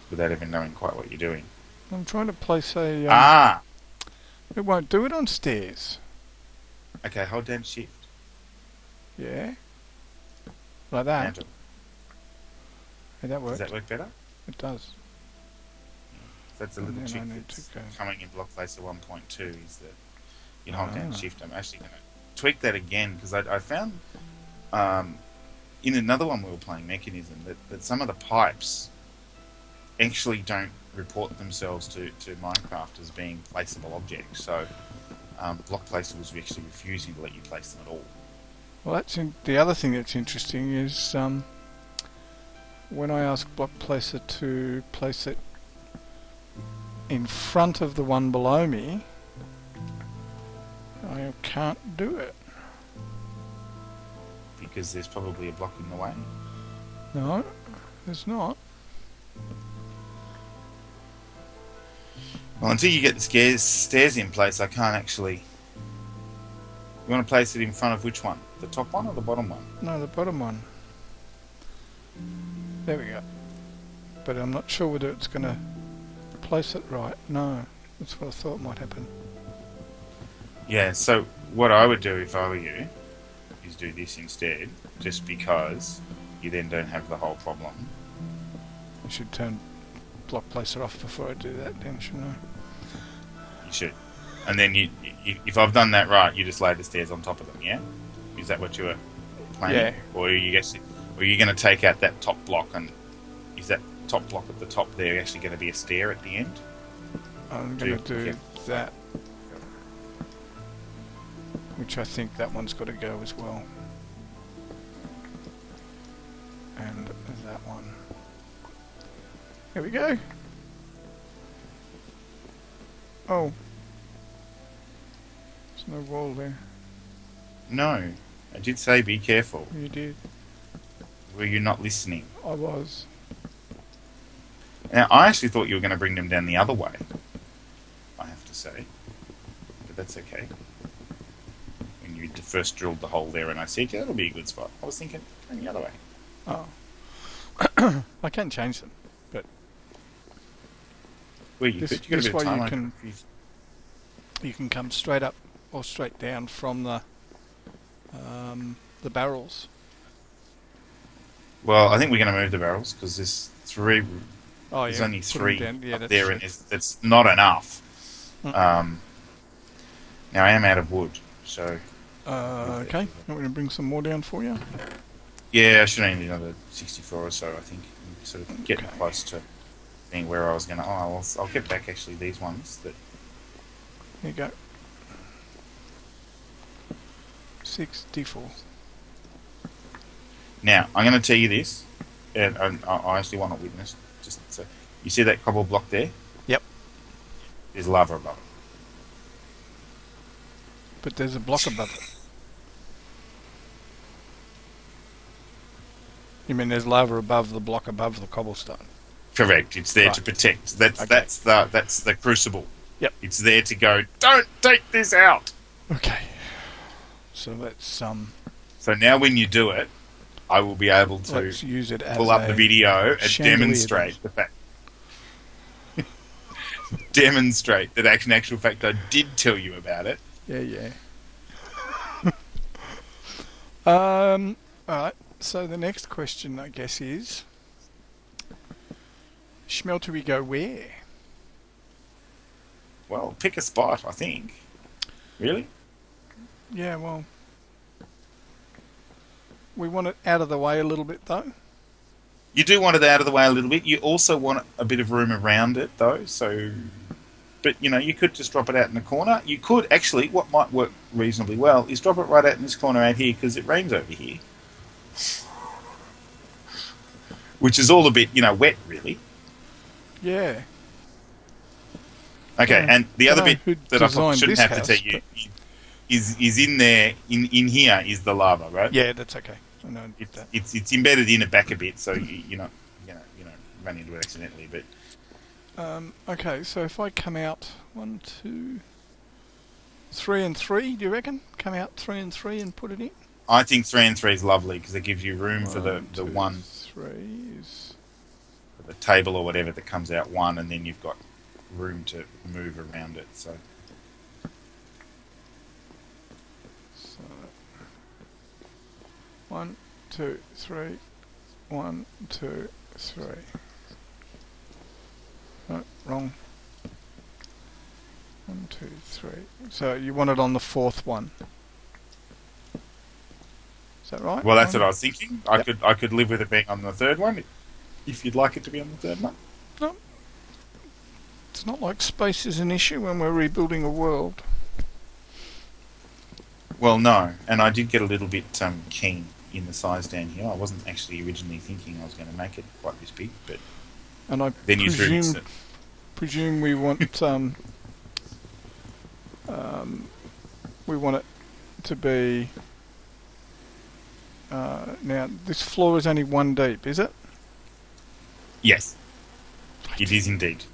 without even knowing quite what you're doing. I'm trying to place a... It won't do it on stairs. Okay, hold down shift. Yeah? Like that? Mantle. Hey, that works. Does that work better? It does. That's a And little then trick I need that's to go. coming in block placer 1.2 is that you hold down Ah. shift. I'm actually going to tweak that again because I found in another one we were playing Mechanism that some of the pipes actually don't report themselves to Minecraft as being placeable objects. So block placer was actually refusing to let you place them at all. Well, the other thing that's interesting is when I ask block placer to place it in front of the one below me, I can't do it. Because there's probably a block in the way. No, there's not. Well, until you get the stairs in place, I can't actually... You want to place it in front of which one? The top one or the bottom one? No, the bottom one. There we go. But I'm not sure whether it's going to place it right. No, that's what I thought might happen. Yeah, so what I would do if I were you is do this instead, just because you then don't have the whole problem. I should turn block placer off before I do that then, shouldn't I? You should. And then you if I've done that right, you just lay the stairs on top of them, yeah? Is that what you were planning? Yeah. Or are you going to take out that top block, and is that top block at the top there actually going to be a stair at the end? I'm going to do that. Which I think that one's got to go as well. And that one. Here we go. Oh. There's no wall there. No. I did say be careful. You did. Were you not listening? I was. Now, I actually thought you were going to bring them down the other way, I have to say. But that's okay. When you first drilled the hole there and I said, yeah, that'll be a good spot. I was thinking, going the other way. Oh. I can change them, but Well, you this, could. You got a this bit of way time. you can come straight up or straight down from the barrels. Well, I think we're going to move the barrels because there's three. Oh, There's yeah. only Put 'em three down. Yeah, up that's there, true. and it's not enough. Mm. Now I am out of wood, so Okay. You want me to bring some more down for you? yeah, I should only need another 64 or so. I think I'm sort of getting Okay. close to being where I was going to. Oh, I'll get back actually these ones that. Here you go. 64. Now I'm going to tell you this, and I actually want to witness. Just so you see that cobble block there? Yep. There's lava above it. But there's a block above it. You mean there's lava above the block above the cobblestone? Correct. It's there Right. to protect. That's Okay. that's the crucible. Yep. It's there to go. Don't take this out. Okay. So let's So now when you do it, I will be able to let's use it as pull up a the video and chandelier demonstrate the fact. Demonstrate that in actual fact I did tell you about it. Yeah. Alright, so the next question I guess is Schmelter we go where? Well, pick a spot, I think. Really? Yeah, well we want it out of the way a little bit though. You do want it out of the way a little bit. You also want a bit of room around it, though. So, but you could just drop it out in the corner. You could actually, what might work reasonably well, is drop it right out in this corner out here because it rains over here, which is all a bit, wet, really. Yeah. Okay, Yeah. and the other Dunno who bit that I probably designed shouldn't this have house, to tell you is in there, in here is the lava, right? Yeah, that's okay. I know that. It's embedded in it back a bit, so you know run into it accidentally. But Okay, so if I come out 1, 2, 3 and 3, do you reckon? Come out 3 and 3 and put it in? I think 3 and 3 is lovely because it gives you room for the 1, 2, one, 3 is... the table or whatever that comes out 1, and then you've got room to move around it. So So 1, 2, 3, 1, 2, 3. No, wrong. 1, 2, 3. So you want it on the 4th one. Is that right? well, that's what I was thinking. I could live with it being on the 3rd one if you'd like it to be on the 3rd one. No. It's not like space is an issue when we're rebuilding a world. Well, no, and I did get a little bit keen in the size down here. I wasn't actually originally thinking I was going to make it quite this big, but And I then you presume we want we want it to be now this floor is only 1 deep, is it? Yes, it is indeed.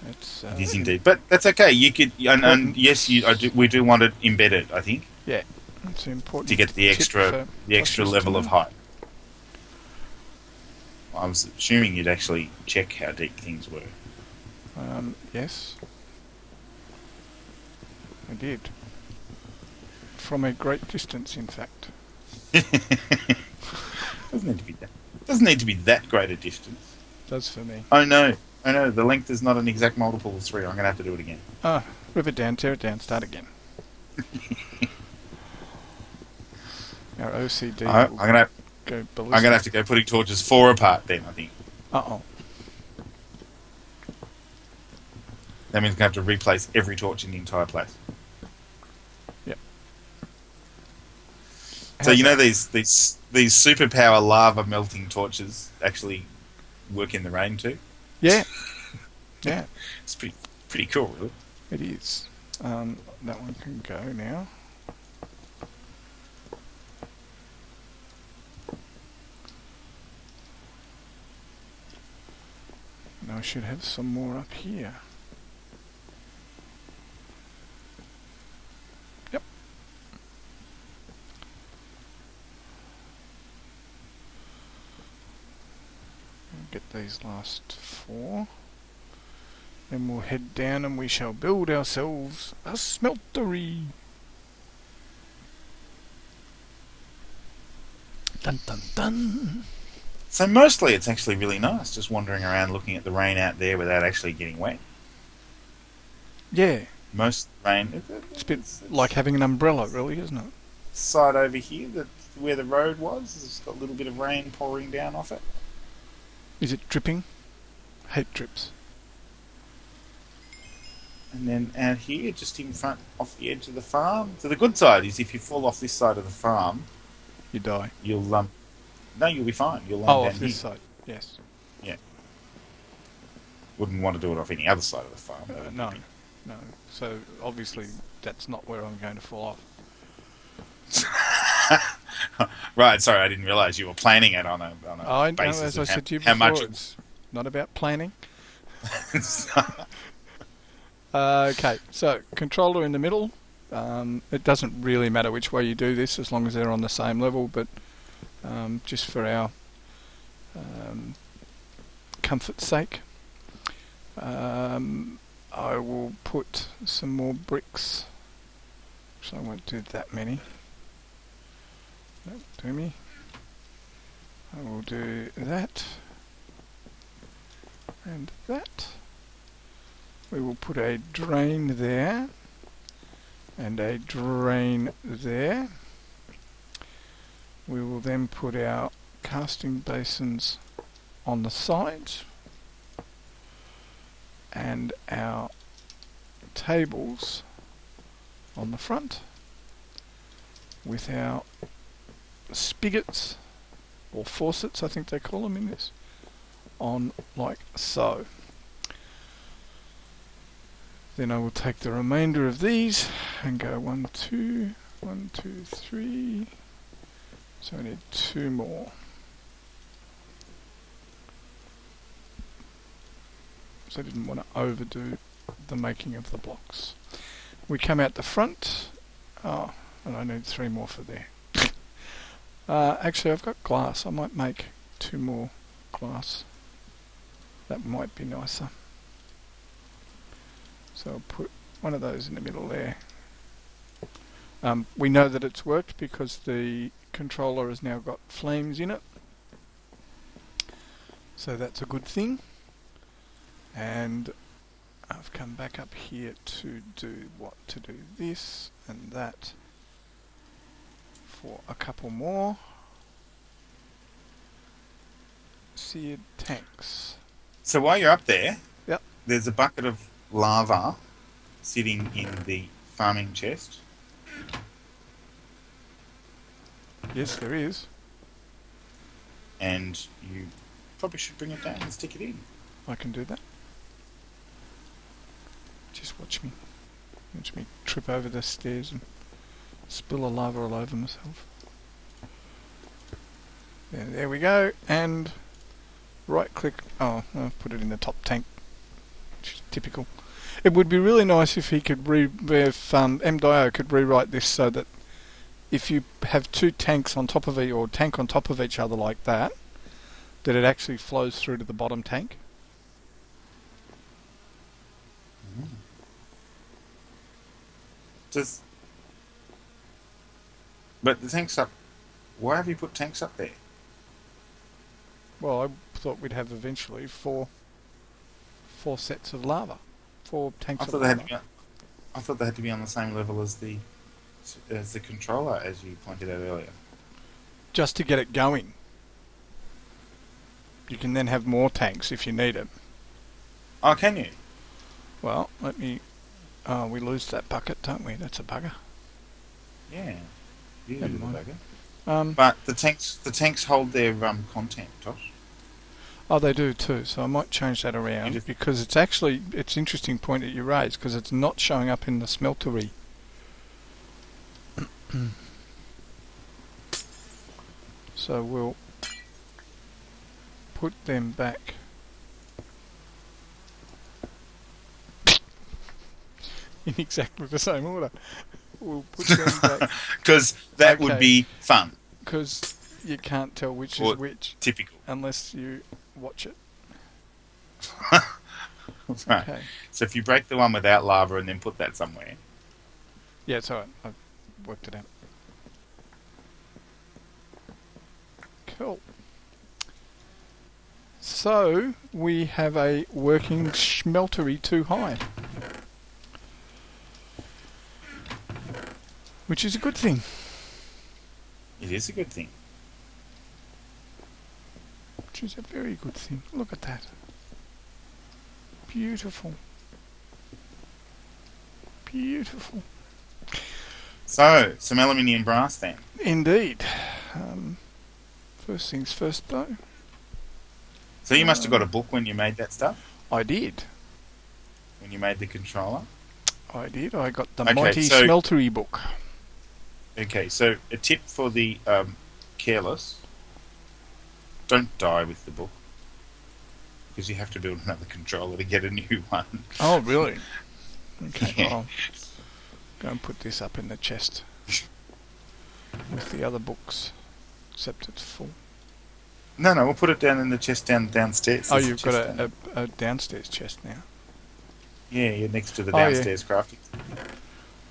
It's It is indeed, but that's okay. You could, and yes, we do want it embedded. I think yeah, it's important to get the extra level of height. I was assuming you'd actually check how deep things were. Yes, I did. From a great distance, in fact. Doesn't need to be that great a distance. Does for me. Oh no. The length is not an exact multiple of 3. I'm going to have to do it again. Rip it down, tear it down, start again. Our OCD I'm going go ballistic. to have to go putting torches 4 apart then, I think. Uh-oh. That means I'm going to have to replace every torch in the entire place. Yep. So you know these superpower lava melting torches actually work in the rain too? Yeah. Yeah. It's pretty cool, really. It is. That one can go now. Now I should have some more up here. Yep. Get these last 4. Then we'll head down and we shall build ourselves a smeltery. Dun dun dun. So mostly it's actually really nice just wandering around looking at the rain out there without actually getting wet. Yeah. Most rain... It's a bit like having an umbrella, really, isn't it? Side over here, where the road was, it's got a little bit of rain pouring down off it. Is it dripping? Hate drips. And then out here, just in front, off the edge of the farm. So the good side is if you fall off this side of the farm... You die. You'll, no, you'll be fine. You'll land off down this here. side, yes. Yeah. Wouldn't want to do it off any other side of the farm. No. So, obviously, that's not where I'm going to fall off. Right, sorry, I didn't realise you were planning it on a basis as of I said to you how before, much... it's not about planning. Okay, so controller in the middle. It doesn't really matter which way you do this as long as they're on the same level, but just for our comfort's sake, I will put some more bricks, so I won't do that many. That'll do me. I will do that and that. We will put a drain there and a drain there. We will then put our casting basins on the sides and our tables on the front with our spigots or faucets, I think they call them in this, on like so. Then I will take the remainder of these and go 1, 2, 1, 2, 3. So I need 2 more. because I didn't want to overdo the making of the blocks. We come out the front. Oh, and I need 3 more for there. Actually, I've got glass. I might make 2 more glass. That might be nicer. So I'll put one of those in the middle there. We know that it's worked because the controller has now got flames in it. So that's a good thing. And I've come back up here to do what? To do this and that for a couple more seared tanks. So while you're up there, Yep. there's a bucket of lava sitting in the farming chest. Yes, there is. And you probably should bring it down and stick it in. I can do that. Just watch me. Watch me trip over the stairs and spill a lava all over myself. There we go. And right click. Oh, I've put it in the top tank. Which is typical. It would be really nice if he could MDIO could rewrite this so that if you have 2 tanks on top of it, or tank on top of each other like that, that it actually flows through to the bottom tank. But the tanks up. Why have you put tanks up there? Well, I thought we'd have eventually 4 sets of lava. 4 tanks of lava. I thought they had to be on the same level as the controller, as you pointed out earlier. Just to get it going. You can then have more tanks if you need it. Oh, can you? Well, let me... Oh, we lose that bucket, don't we? That's a bugger. Yeah. You Never do the mind. bugger. But the tanks hold their content, Tosh. Oh, they do too, so I might change that around, because it's actually... It's an interesting point that you raised, because it's not showing up in the smeltery. So we'll put them back. In exactly the same order. We'll put them back. Because that would be fun. Because you can't tell which is which. Typical. Unless you watch it. Right. Okay. So if you break the one without lava and then put that somewhere. Yeah, it's alright. I've worked it out. Cool. So, we have a working smeltery 2 high. Which is a good thing. It is a good thing. Which is a very good thing. Look at that. Beautiful. Beautiful. So, some aluminium brass then. Indeed. First things first though. So you must have got a book when you made that stuff? I did. When you made the controller? I did. I got the Mighty Smeltery book. Okay, so a tip for the careless. Don't die with the book. Because you have to build another controller to get a new one. Oh, really? Okay, Yeah. I'll go and put this up in the chest. With the other books. Except it's full. No, we'll put it down in the chest downstairs. Oh, you've got a downstairs chest now. Yeah, you're next to the downstairs crafting.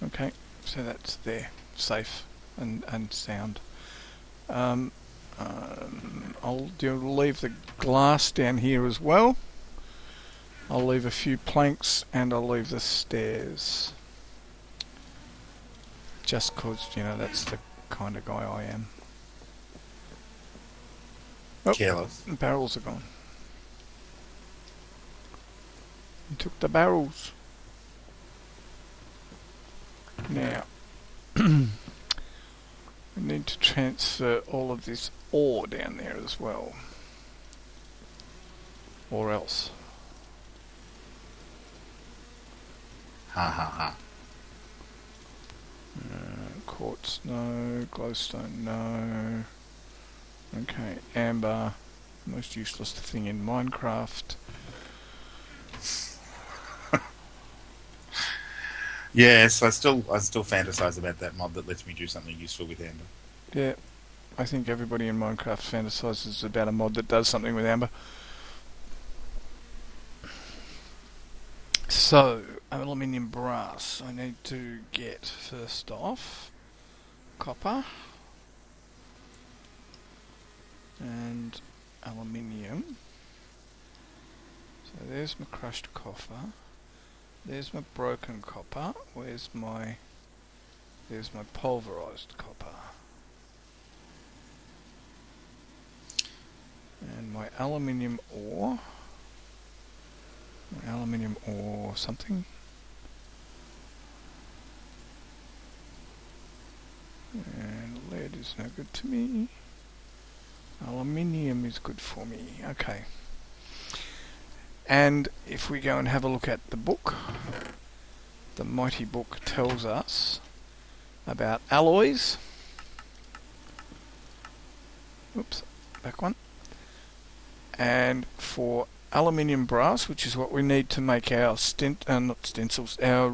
Okay, so that's there. Safe and sound. I'll leave the glass down here as well. I'll leave a few planks and I'll leave the stairs. Just 'cause, that's the kind of guy I am. Oh, Careless. the barrels are gone. He took the barrels. Now, we need to transfer all of this ore down there as well. Or else. Ha ha ha. Quartz, no. Glowstone, no. Okay, amber, most useless thing in Minecraft. Yes, I still fantasize about that mod that lets me do something useful with amber. Yeah, I think everybody in Minecraft fantasizes about a mod that does something with amber. So, aluminium brass. I need to get, first off, copper and aluminium. So there's my crushed copper. There's my broken copper. There's my pulverized copper. And my aluminium ore. My aluminium ore something. And lead is no good to me. Aluminium is good for me. Okay. And if we go and have a look at the book, the mighty book tells us about alloys. Oops, back one. And for aluminium brass, which is what we need to make our not stencils, our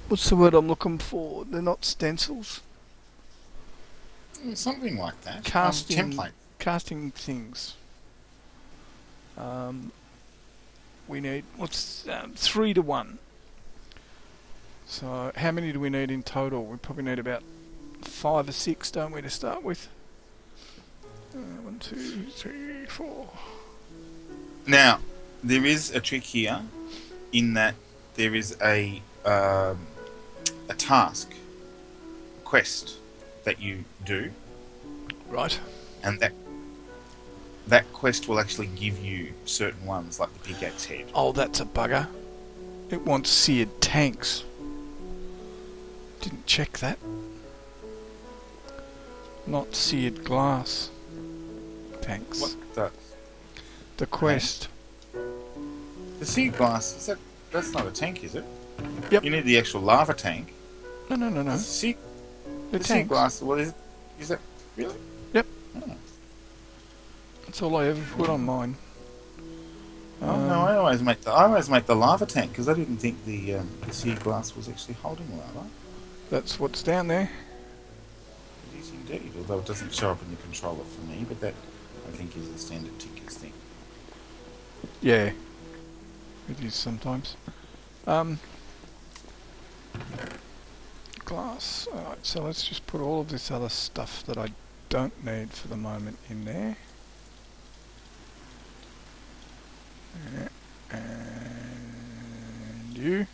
what's the word I'm looking for? They're not stencils. Something like that. Casting Template. things. We need 3 to 1. So how many do we need in total? We probably need about 5 or 6, don't we, to start with? 1, 2, 3, 4. Now, there is a trick here, in that there is a task, a quest that you do, Right. and that quest will actually give you certain ones, like the pickaxe head. Oh, that's a bugger. It wants seared tanks. Didn't check that. Not seared glass tanks. What The quest. the sea glass? That's not a tank, is it? Yep. You need the actual lava tank. No. The sea tanks. glass. Well, is that really? Yep. Oh. That's all I ever put on mine. No, I always make the lava tank, because I didn't think the sea glass was actually holding lava. That's what's down there. It is indeed, although it doesn't show up in the controller for me, but that, I think, is the standard Tinker's thing. Yeah. It is sometimes. Glass. Alright, so let's just put all of this other stuff that I don't need for the moment in there. And you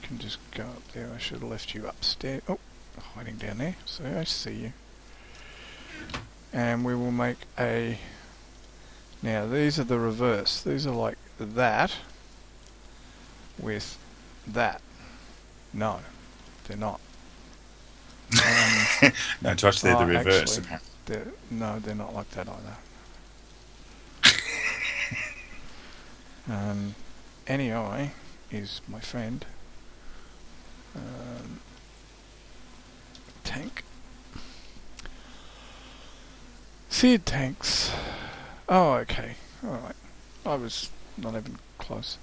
can just go up there. I should have left you upstairs. Oh, hiding down there. So I see you. And we will make a... Now these are the reverse. These are like that with that. No, they're not. No, Tosh, they're the reverse. Actually, they're not like that either. NEI is my friend. Tank. Seared tanks. Oh, okay. Alright. I was not even close.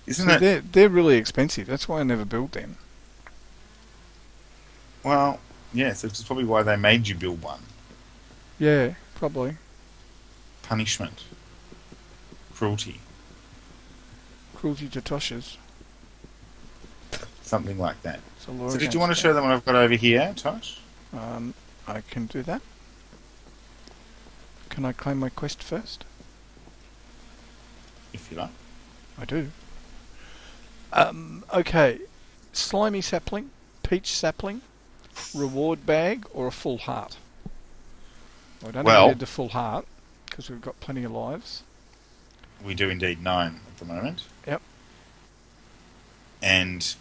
Isn't it? They're really expensive. That's why I never build them. Well, yes, which is probably why they made you build one. Yeah, probably. Punishment. Cruelty. Cruelty to Tosh's. Something like that. So did you want to show them what I've got over here, Tosh? I can do that. Can I claim my quest first? If you like. I do. Okay. Slimy sapling, peach sapling, reward bag, or a full heart? I don't need the full heart, because we've got plenty of lives. We do indeed 9 at the moment. Yep. And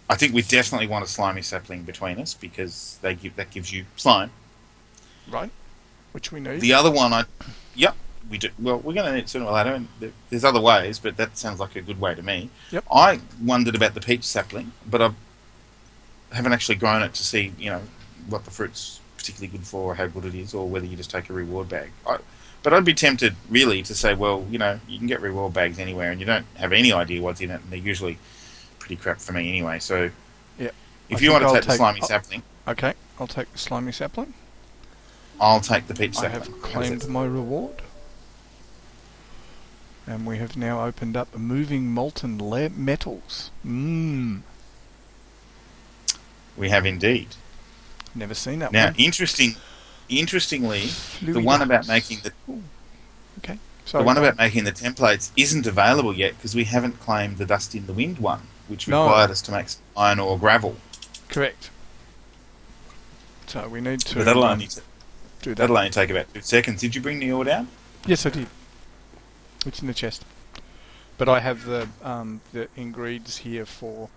I think we definitely want a slimy sapling between us, because that gives you slime. Right. Which we need. The other one, yep, we do. Well, we're going to need it sooner or later, and there's other ways, but that sounds like a good way to me. Yep. I wondered about the peach sapling, but I haven't actually grown it to see, what the fruits particularly good for, or how good it is, or whether you just take a reward bag. But I'd be tempted, really, to say, well, you can get reward bags anywhere, and you don't have any idea what's in it, and they're usually pretty crap for me anyway. So, Yeah. if you want to take the slimy sapling, okay, I'll take the slimy sapling. I'll take the peach I sapling. have claimed my reward. And we have now opened up moving molten metals. Mmm. We have indeed. Never seen that now, one. Interestingly, Fluid the one about ice. making the Ooh. Okay. Sorry, the one about making the templates isn't available yet because we haven't claimed the dust in the wind one, which required us to make some iron or gravel. Correct. So we need to But that'll only do that. that'll only take about 2 seconds. Did you bring the ore down? Yes, I did. It's in the chest. But I have the ingredients here for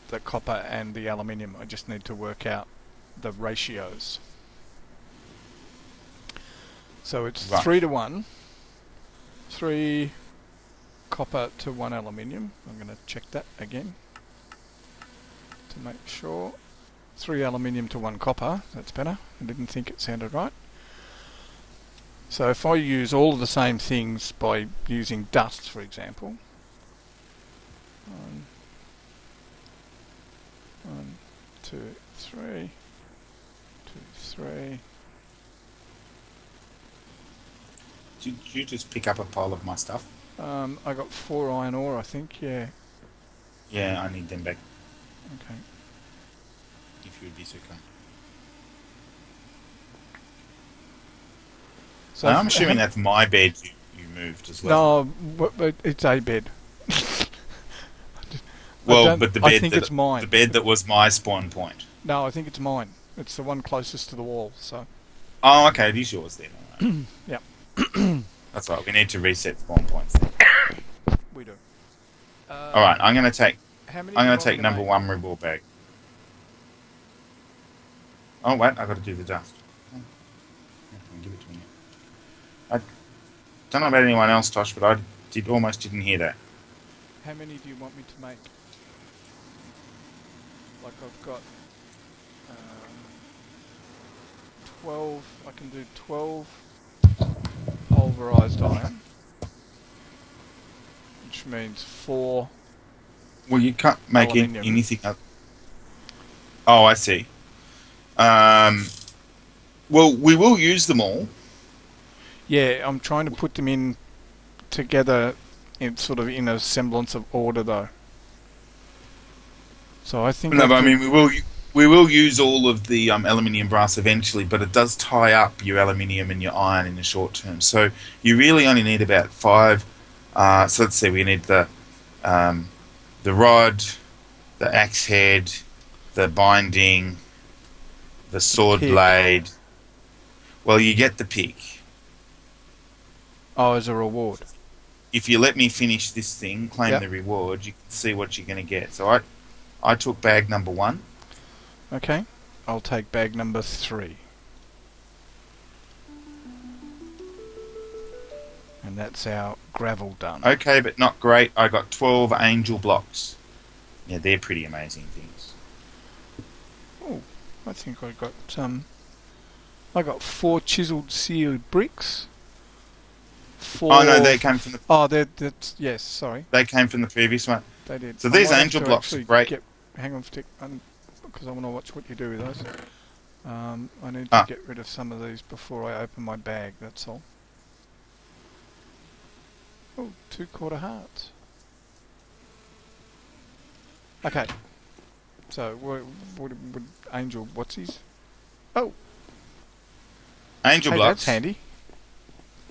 the copper and the aluminium. I just need to work out the ratios. So it's 3 to 1. 3 copper to 1 aluminium. I'm going to check that again to make sure. 3 aluminium to 1 copper. That's better. I didn't think it sounded right. So if I use all of the same things by using dust, for example. 1, 2, 3. 2, 3. Did you just pick up a pile of my stuff? I got 4 iron ore, I think. Yeah. Yeah, I need them back. Okay. If you would be so kind. So I'm assuming that's my bed you moved as well. No, but it's a bed. Well, but the bed I think it's mine. The bed that was my spawn point. No, I think it's mine. It's the one closest to the wall. So. Oh, okay, it is yours then. Right. Yep. That's right. We need to reset spawn points then. We do. All right, I'm going to take. How many I'm going do to you take want me number make? 1 reward bag. Oh wait, I got to do the dust. Oh, give it to me. I don't know about anyone else, Tosh, but I almost didn't hear that. How many do you want me to make? Like I've got 12. I can do 12 pulverized iron, which means 4. Well, you can't make Aluminium. anything up. Oh, I see. Well, we will use them all. Yeah, I'm trying to put them in together in sort of in a semblance of order, though. So I think. No, but I mean, we will use all of the aluminium brass eventually, but it does tie up your aluminium and your iron in the short term. So you really only need about 5. So let's see, we need the rod, the axe head, the binding, the sword blade. Well, you get the pick. Oh, as a reward. If you let me finish this thing, claim the reward, you can see what you're going to get. So I took bag number 1. Okay, I'll take bag number 3. And that's our gravel done. Okay, but not great. I got 12 angel blocks. Yeah, they're pretty amazing things. Oh, I think I got 4 chiseled seared bricks. 4. Oh no, they came from the. Oh, that's yes. Sorry, They came from the previous one. they did. So I these might have angel to blocks are actually great. hang on, because I want to watch what you do with those. I need to get rid of some of these before I open my bag. That's all. Oh, 2 quarter hearts. Okay. So, what Angel, what's his? Oh, Angel hey, blocks that's handy.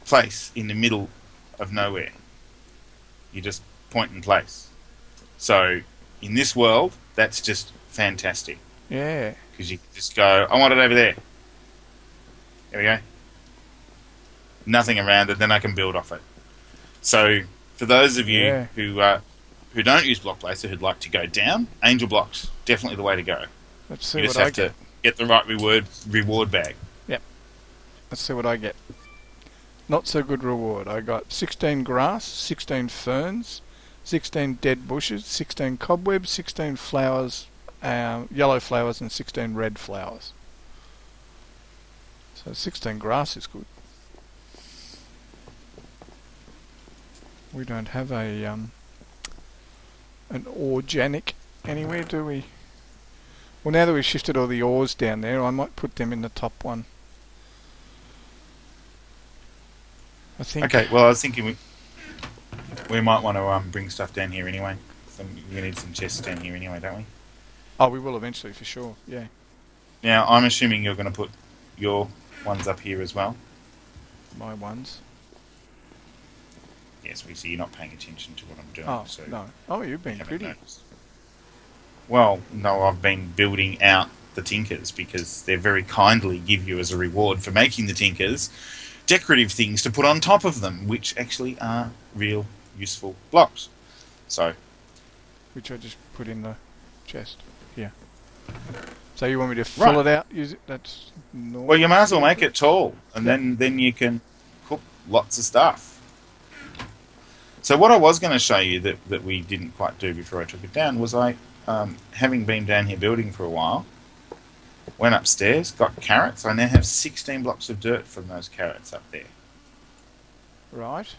place in the middle of nowhere. You just point and place. So in this world, that's just fantastic. Yeah. Because you can just go, I want it over there. There we go. Nothing around it, then I can build off it. So for those of you who don't use Block Placer, who'd like to go down, Angel Blocks, definitely the way to go. Let's see you what just I have get. to get the right reward bag. Yep. Let's see what I get. Not so good reward. I got 16 grass, 16 ferns, 16 dead bushes, 16 cobwebs, 16 flowers, yellow flowers and 16 red flowers. So 16 grass is good. We don't have an organic anywhere, do we? Well, now that we've shifted all the ores down there, I might put them in the top one. I think. Okay, well, I was thinking we might want to bring stuff down here anyway. We need some chests down here anyway, don't we? Oh, we will eventually, for sure, yeah. Now, I'm assuming you're going to put your ones up here as well. My ones. Yes, we see you're not paying attention to what I'm doing. Oh, so no. Oh, you've been pretty. Noticed. Well, no, I've been building out the tinkers because they very kindly give you as a reward for making the tinkers decorative things to put on top of them, which actually are real useful blocks. So, which I just put in the chest here. So you want me to fill it out? Use it? That's normal. Well, you might as well make it tall, and then you can cook lots of stuff. So what I was going to show you that we didn't quite do before I took it down was having been down here building for a while, went upstairs, got carrots. I now have 16 blocks of dirt from those carrots up there. Right.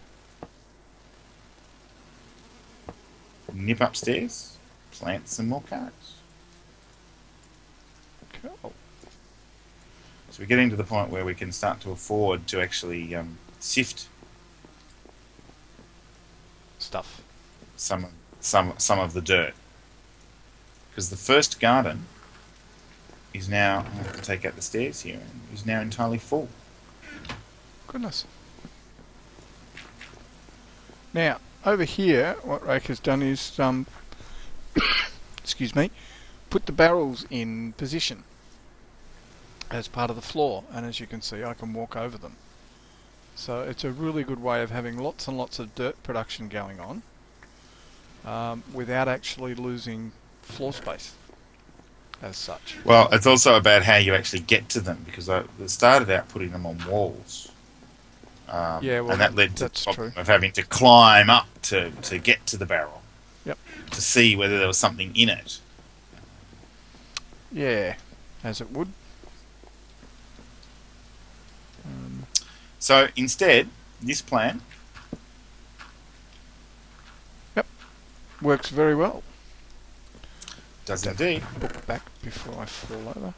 Nip upstairs, plant some more carrots. Cool. So we're getting to the point where we can start to afford to actually sift Stuff. some of the dirt, because the first garden is now, I have to take out the stairs here, and is now entirely full. Goodness. Now, over here, what Raker's done is, excuse me, put the barrels in position as part of the floor, and as you can see, I can walk over them. So it's a really good way of having lots and lots of dirt production going on without actually losing floor space as such. Well, it's also about how you actually get to them, because I started out putting them on walls. Yeah, well, and that led to the that's problem true. of having to climb up to get to the barrel. Yep. To see whether there was something in it. Yeah, as it would. So instead, this plan Works very well. does indeed. Book back before I fall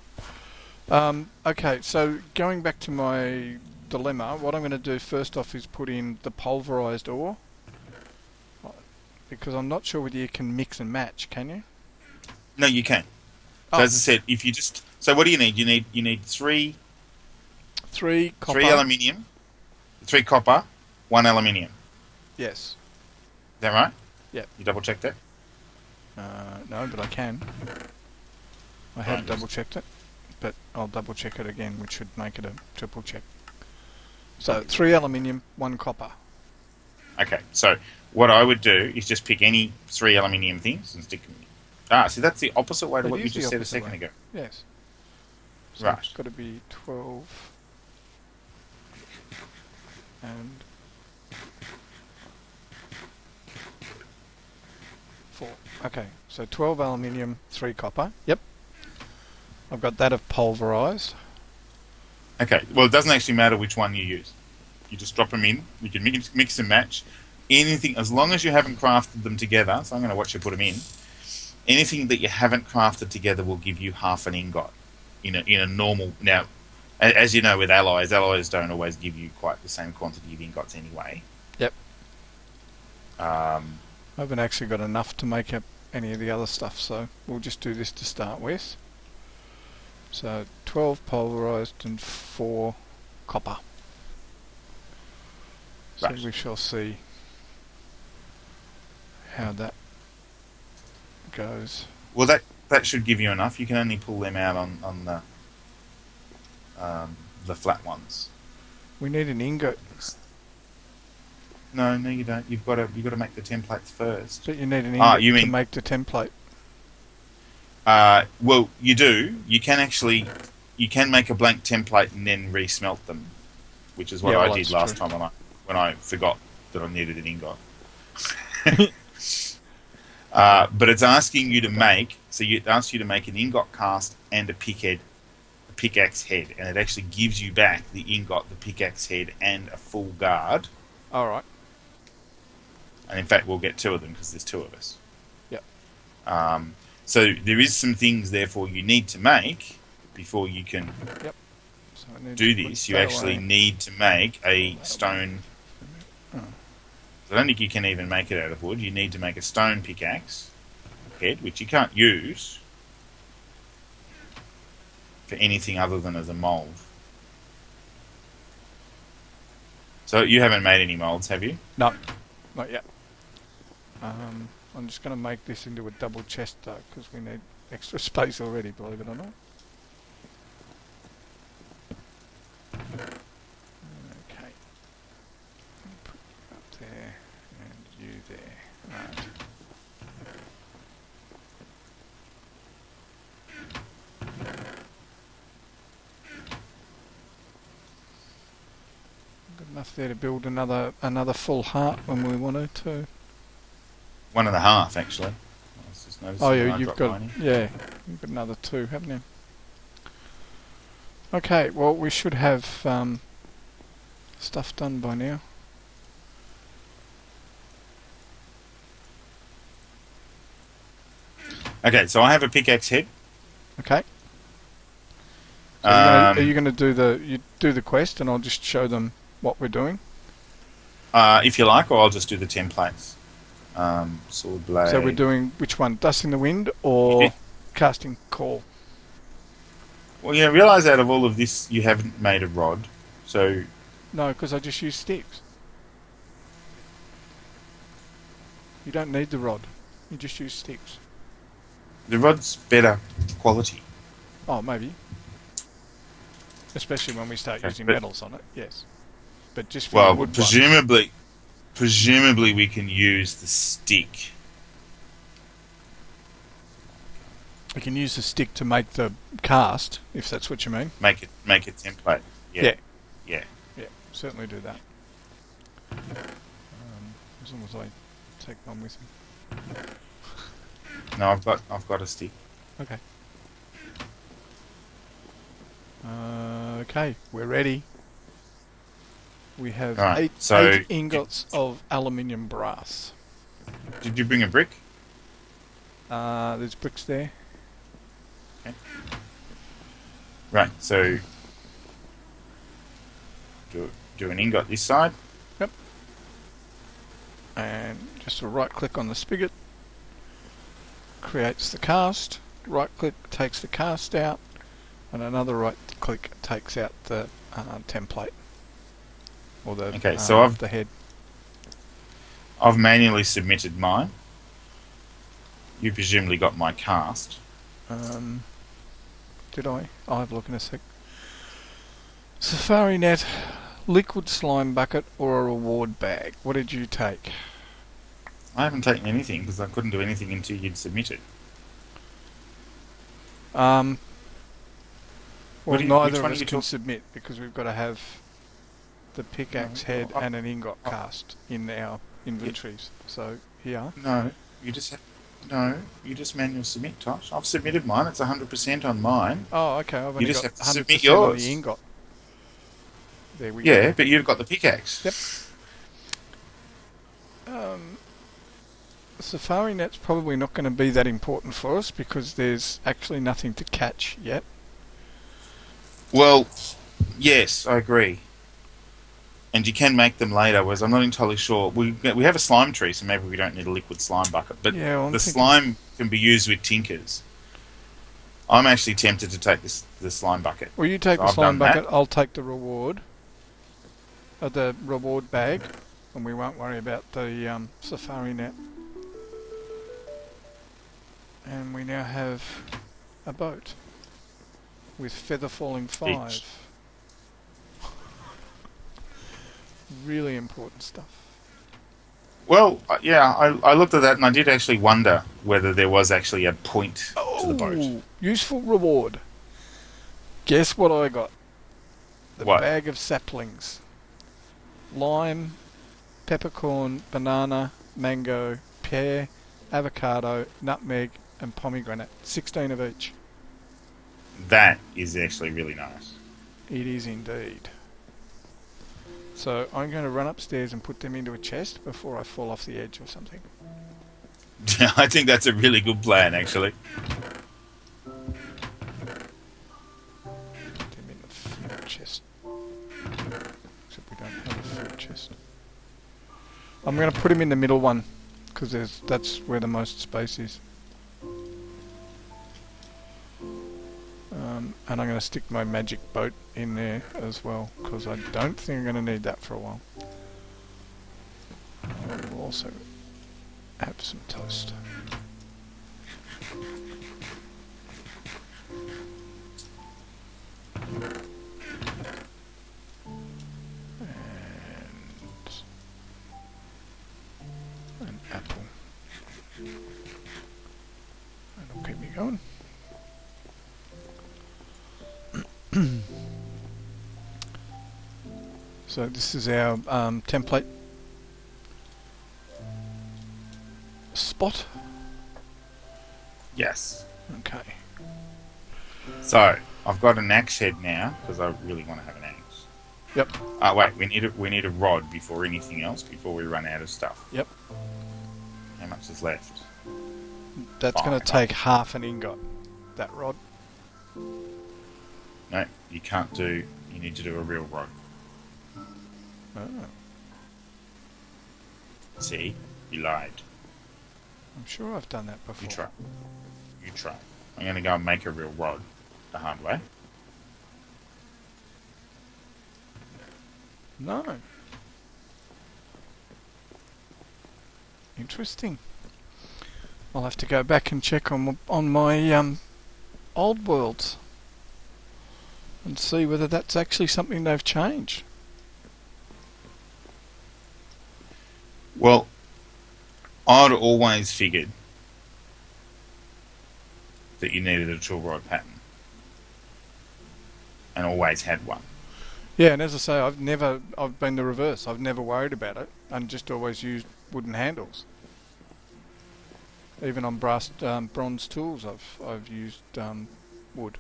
over. Okay, so going back to my dilemma, what I'm going to do first off is put in the pulverized ore, because I'm not sure whether you can mix and match. Can you? No, you can. Oh. So as I said, if you just what do you need? You need three copper. 3 aluminium, 3 copper, 1 aluminium. Yes. Is that right? Yep. You double check that? No, but I can. I have double checked it, but I'll double check it again, which should make it a triple check. So 3 aluminium, 1 copper. Okay, so what I would do is just pick any 3 aluminium things and stick them in. See, that's the opposite way to what you just said a second ago. Yes. So Right. it's got to be 12 and 4. Okay, so 12 aluminium, 3 copper. Yep. I've got that of pulverized. Okay, well, it doesn't actually matter which one you use. You just drop them in. You can mix and match. Anything, as long as you haven't crafted them together, so I'm going to watch you put them in. Anything that you haven't crafted together will give you half an ingot in a normal... Now, as you know with alloys don't always give you quite the same quantity of ingots anyway. Yep. Um, I haven't actually got enough to make up any of the other stuff, so we'll just do this to start with. So 12 pulverized and 4 copper. So Right. we shall see how that goes. well, that should give you enough. You can only pull them out on the flat ones. We need an ingot, No, you don't. You've got to make the templates first. but you need an ingot you to mean- make the template. Well, you do. You can make a blank template and then re-smelt them, which is what Yeah, well, I did that's last true. time when I forgot that I needed an ingot. But it's asking you to make, so it asks you to make an ingot cast and a pickaxe head, and it actually gives you back the ingot, the pickaxe head, and a full guard. All right. And in fact, we'll get 2 of them because there's 2 of us. Yep. So there is some things, therefore, you need to make before you can Yep. So I need do to put this. You that actually away. need to make a stone. Oh. I don't think you can even make it out of wood. You need to make a stone pickaxe head, which you can't use for anything other than as a mould. So you haven't made any moulds, have you? No, not yet. I'm just going to make this into a double chest though, because we need extra space already, believe it or not. Okay. Put you up there and you there. Right. Good enough there to build another full heart when we wanted to. 1.5, actually. I was just noticing Oh when yeah, I you've dropped got mine in. yeah, you've got another 2, haven't you? Okay, well we should have stuff done by now. Okay, so I have a pickaxe head. Okay. So are you going to do the quest, and I'll just show them what we're doing? If you like, or I'll just do the templates. Sword blade. So we're doing which one? Dust in the wind or Yeah. casting call? Well, you realise out of all of this, you haven't made a rod. So No, because I just use sticks. You don't need the rod. You just use sticks. the rod's better quality. Oh, maybe. Especially when we start Okay, using but- metals on it. Yes. But just for the Well, wood one. presumably we can use the stick. We can use the stick to make the cast, if that's what you mean. Make a template. Yeah. Yeah, certainly do that. As long as I take one with me. No, I've got a stick. Okay. Okay, we're ready. We have Alright, eight so ingots of aluminium brass. Did you bring a brick? There's bricks there. Right. So do an ingot this side. And just a right click on the spigot. Creates the cast. Right click takes the cast out. And another right click takes out the template. Or the, Okay, so the head. I've manually submitted mine. You presumably got my cast. Did I? I'll have a look in a sec. Safari net, liquid slime bucket, or a reward bag? What did you take? I haven't taken anything because I couldn't do anything until you'd submitted. Well, Which neither of one are us you can talk- submit because we've got to have the pickaxe head and an ingot cast in our inventories. So here. No, you just manual submit, Tosh. I've submitted mine. It's 100% on mine. Oh, okay. I've only just got have to 100% submit on yours. the ingot. There we Yeah, go. but you've got the pickaxe. Yep. Safari net's probably not going to be that important for us because there's actually nothing to catch yet. Well, yes, I agree. And you can make them later, whereas I'm not entirely sure. We have a slime tree, so maybe we don't need a liquid slime bucket. But Yeah, well, I'm the thinking- slime can be used with tinkers. I'm actually tempted to take the slime bucket. Well, you take So the I've slime done that. bucket, I'll take the reward. The reward bag, and we won't worry about the safari net. And we now have a boat with feather falling 5. Each. Really important stuff. Well, yeah, I looked at that and I did actually wonder whether there was actually a point to the boat. Ooh, useful reward. Guess what I got? The What? bag of saplings. Lime, peppercorn, banana, mango, pear, avocado, nutmeg, and pomegranate. 16 of each. That is actually really nice. It is indeed. So I'm going to run upstairs and put them into a chest before I fall off the edge or something. I think that's a really good plan, actually. Put them in the food chest. Except we don't have a food chest. I'm going to put them in the middle one because that's where the most space is. And I'm going to stick my magic boat in there as well because I don't think I'm going to need that for a while. I will also have some toast. And an apple. That'll keep me going. So this is our template spot. Yes. Okay. So, I've got an axe head now, because I really want to have an axe. Yep. Wait, we need a rod before anything else, before we run out of stuff. Yep. How much is left? That's going to take half an ingot, that rod. No, you can't do... You need to do a real rod. Oh. See? You lied. I'm sure I've done that before. You try. You try. I'm going to go and make a real rod the hard way. No. Interesting. I'll have to go back and check on my old worlds and see whether that's actually something they've changed. Well, I'd always figured that you needed a tool rod pattern. And always had one. Yeah, and as I say, I've been the reverse. I've never worried about it and just always used wooden handles. Even on bronze tools, I've used wood.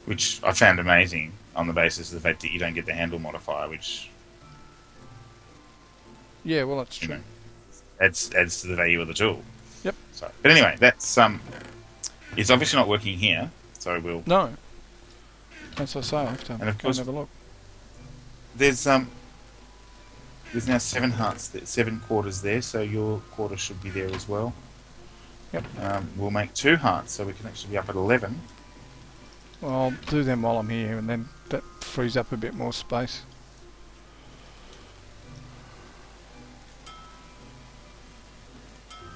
Which I found amazing on the basis of the fact that you don't get the handle modifier, which... Yeah, well, that's true. You know, adds to the value of the tool. Yep. So, but anyway, that's it's obviously not working here, so we'll... No. As I say, I'll have to And of go course, and have a look. There's now 7 hearts, 7 quarters there, so your quarter should be there as well. Yep. We'll make 2 hearts, so we can actually be up at 11. Well, I'll do them while I'm here, and then that frees up a bit more space.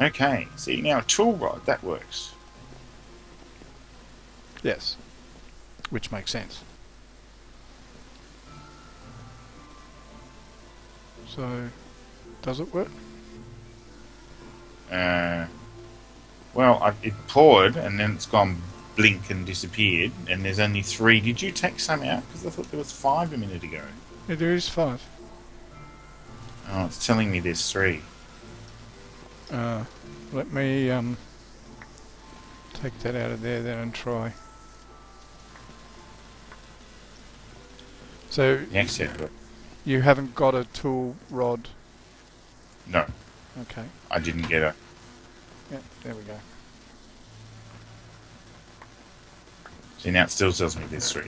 Okay, see now a tool rod, that works. Yes. Which makes sense. So, does it work? Well, it poured and then it's gone blink and disappeared, and there's only 3. Did you take some out? Because I thought there was 5 a minute ago. Yeah, there is 5. Oh, it's telling me there's 3. Let me take that out of there then and try. So Next set, but you haven't got a tool rod? no, Okay. I didn't get a... Yeah, there we go. See, now it still tells me there's 3.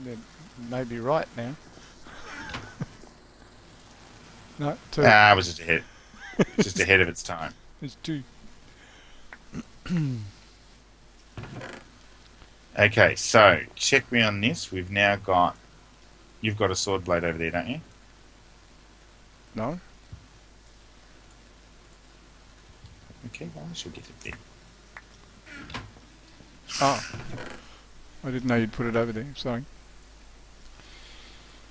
That may be right now. No, 2. I was just ahead of its time. It's 2. Okay, so check me on this. We've now got... You've got a sword blade over there, don't you? No? Okay, well, I should get it there. Oh. I didn't know you'd put it over there, sorry.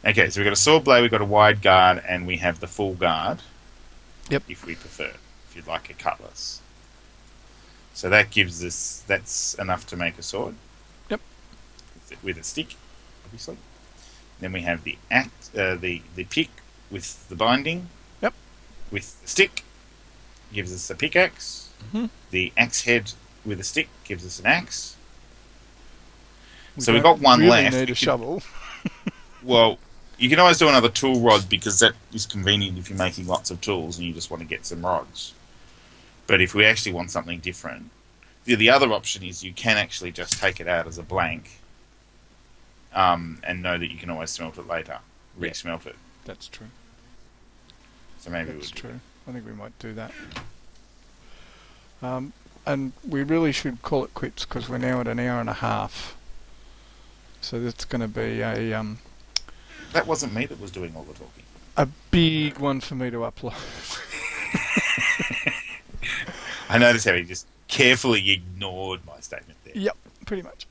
Okay, so we've got a sword blade, we've got a wide guard, and we have the full guard. Yep. If we prefer. If you'd like a cutlass. So that gives us... That's enough to make a sword. Yep. With a stick, obviously. Then we have the pick with the binding. Yep. With the stick, gives us a pickaxe. Mm-hmm. The axe head with a stick gives us an axe. We So we've got one really left. Need a shovel. Well, you can always do another tool rod because that is convenient if you're making lots of tools and you just want to get some rods. But if we actually want something different, the other option is you can actually just take it out as a blank and know that you can always smelt it later, re-smelt it. That's true. So maybe That's true. I think we might do that. And we really should call it quits because we're now at an hour and a half. So that's going to be a That wasn't me that was doing all the talking. a big one for me to upload. I noticed how he just carefully ignored my statement there. Yep, pretty much.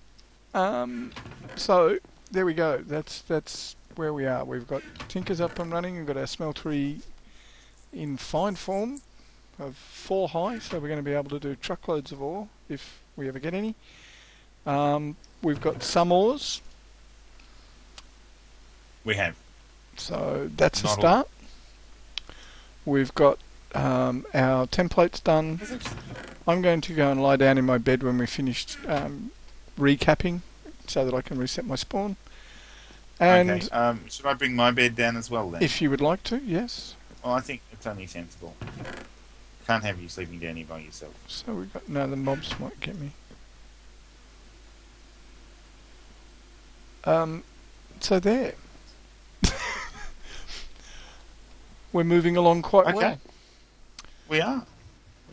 So there we go. That's where we are. We've got Tinkers up and running. We've got our smeltery in fine form of 4 high, so we're going to be able to do truckloads of ore if we ever get any. We've got some ores. We have. So that's Not a start. We've got our templates done. I'm going to go and lie down in my bed when we finished recapping so that I can reset my spawn. And okay. Should I bring my bed down as well then? if you would like to, yes. Well, I think it's only sensible. Can't have you sleeping down here by yourself. So we've got... No, the mobs might get me. So there. We're moving along quite well. We are.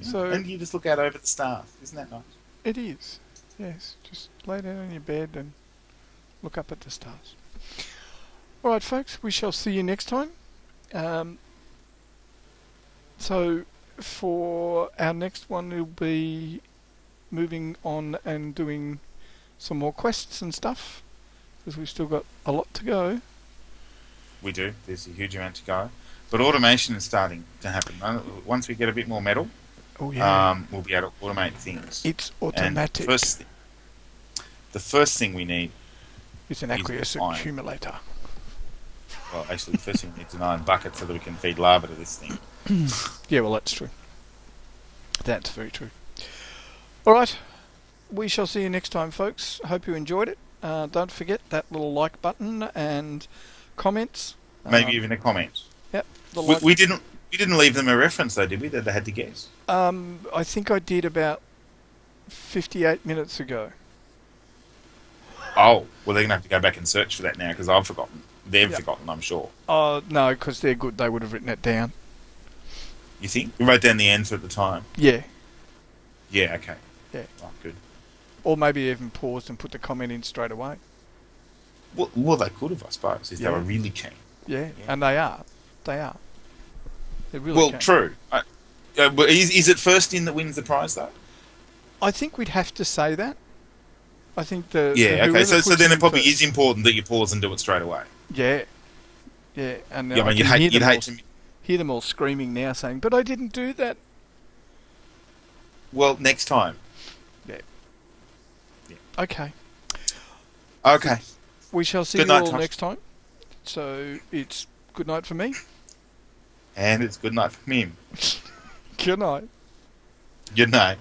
So and you just look out over the stars. Isn't that nice? it is. Yes. Just lay down on your bed and look up at the stars. All right, folks. We shall see you next time. So for our next one, we'll be moving on and doing some more quests and stuff because we've still got a lot to go. We do. There's a huge amount to go. But automation is starting to happen. Once we get a bit more metal, Oh yeah. we'll be able to automate things. It's automatic. And the first thing we need... It's an aqueous iron. accumulator. Well, actually, the first thing we need is an iron bucket so that we can feed lava to this thing. Yeah, well, that's true. That's very true. All right. We shall see you next time, folks. Hope you enjoyed it. Don't forget that little like button and comments. Maybe even a comment. Yep. We didn't leave them a reference, though, did we? That they had to guess. I think I did about 58 minutes ago. Oh, well, they're going to have to go back and search for that now because I've forgotten. They've forgotten, I'm sure. No, because they're good. They would have written it down. You think? You wrote down the answer at the time? Yeah. Yeah, okay. Yeah. Oh, good. Or maybe even paused and put the comment in straight away. Well, they could have, I suppose, if they were really keen. Yeah, and they are. They are. They're really Well, keen. true. But is it first in that wins the prize, though? I think we'd have to say that. I think the... Yeah, okay. So then it probably first. is important that you pause and do it straight away. Yeah. Yeah, and Yeah, I mean, you'd hate to... hear them all screaming now saying, but I didn't do that. Well, next time. Yeah. Yeah. Okay. Okay. We shall see Good you night, all Tosh. next time. So it's good night for me. And it's good night from him. Good night. Good night.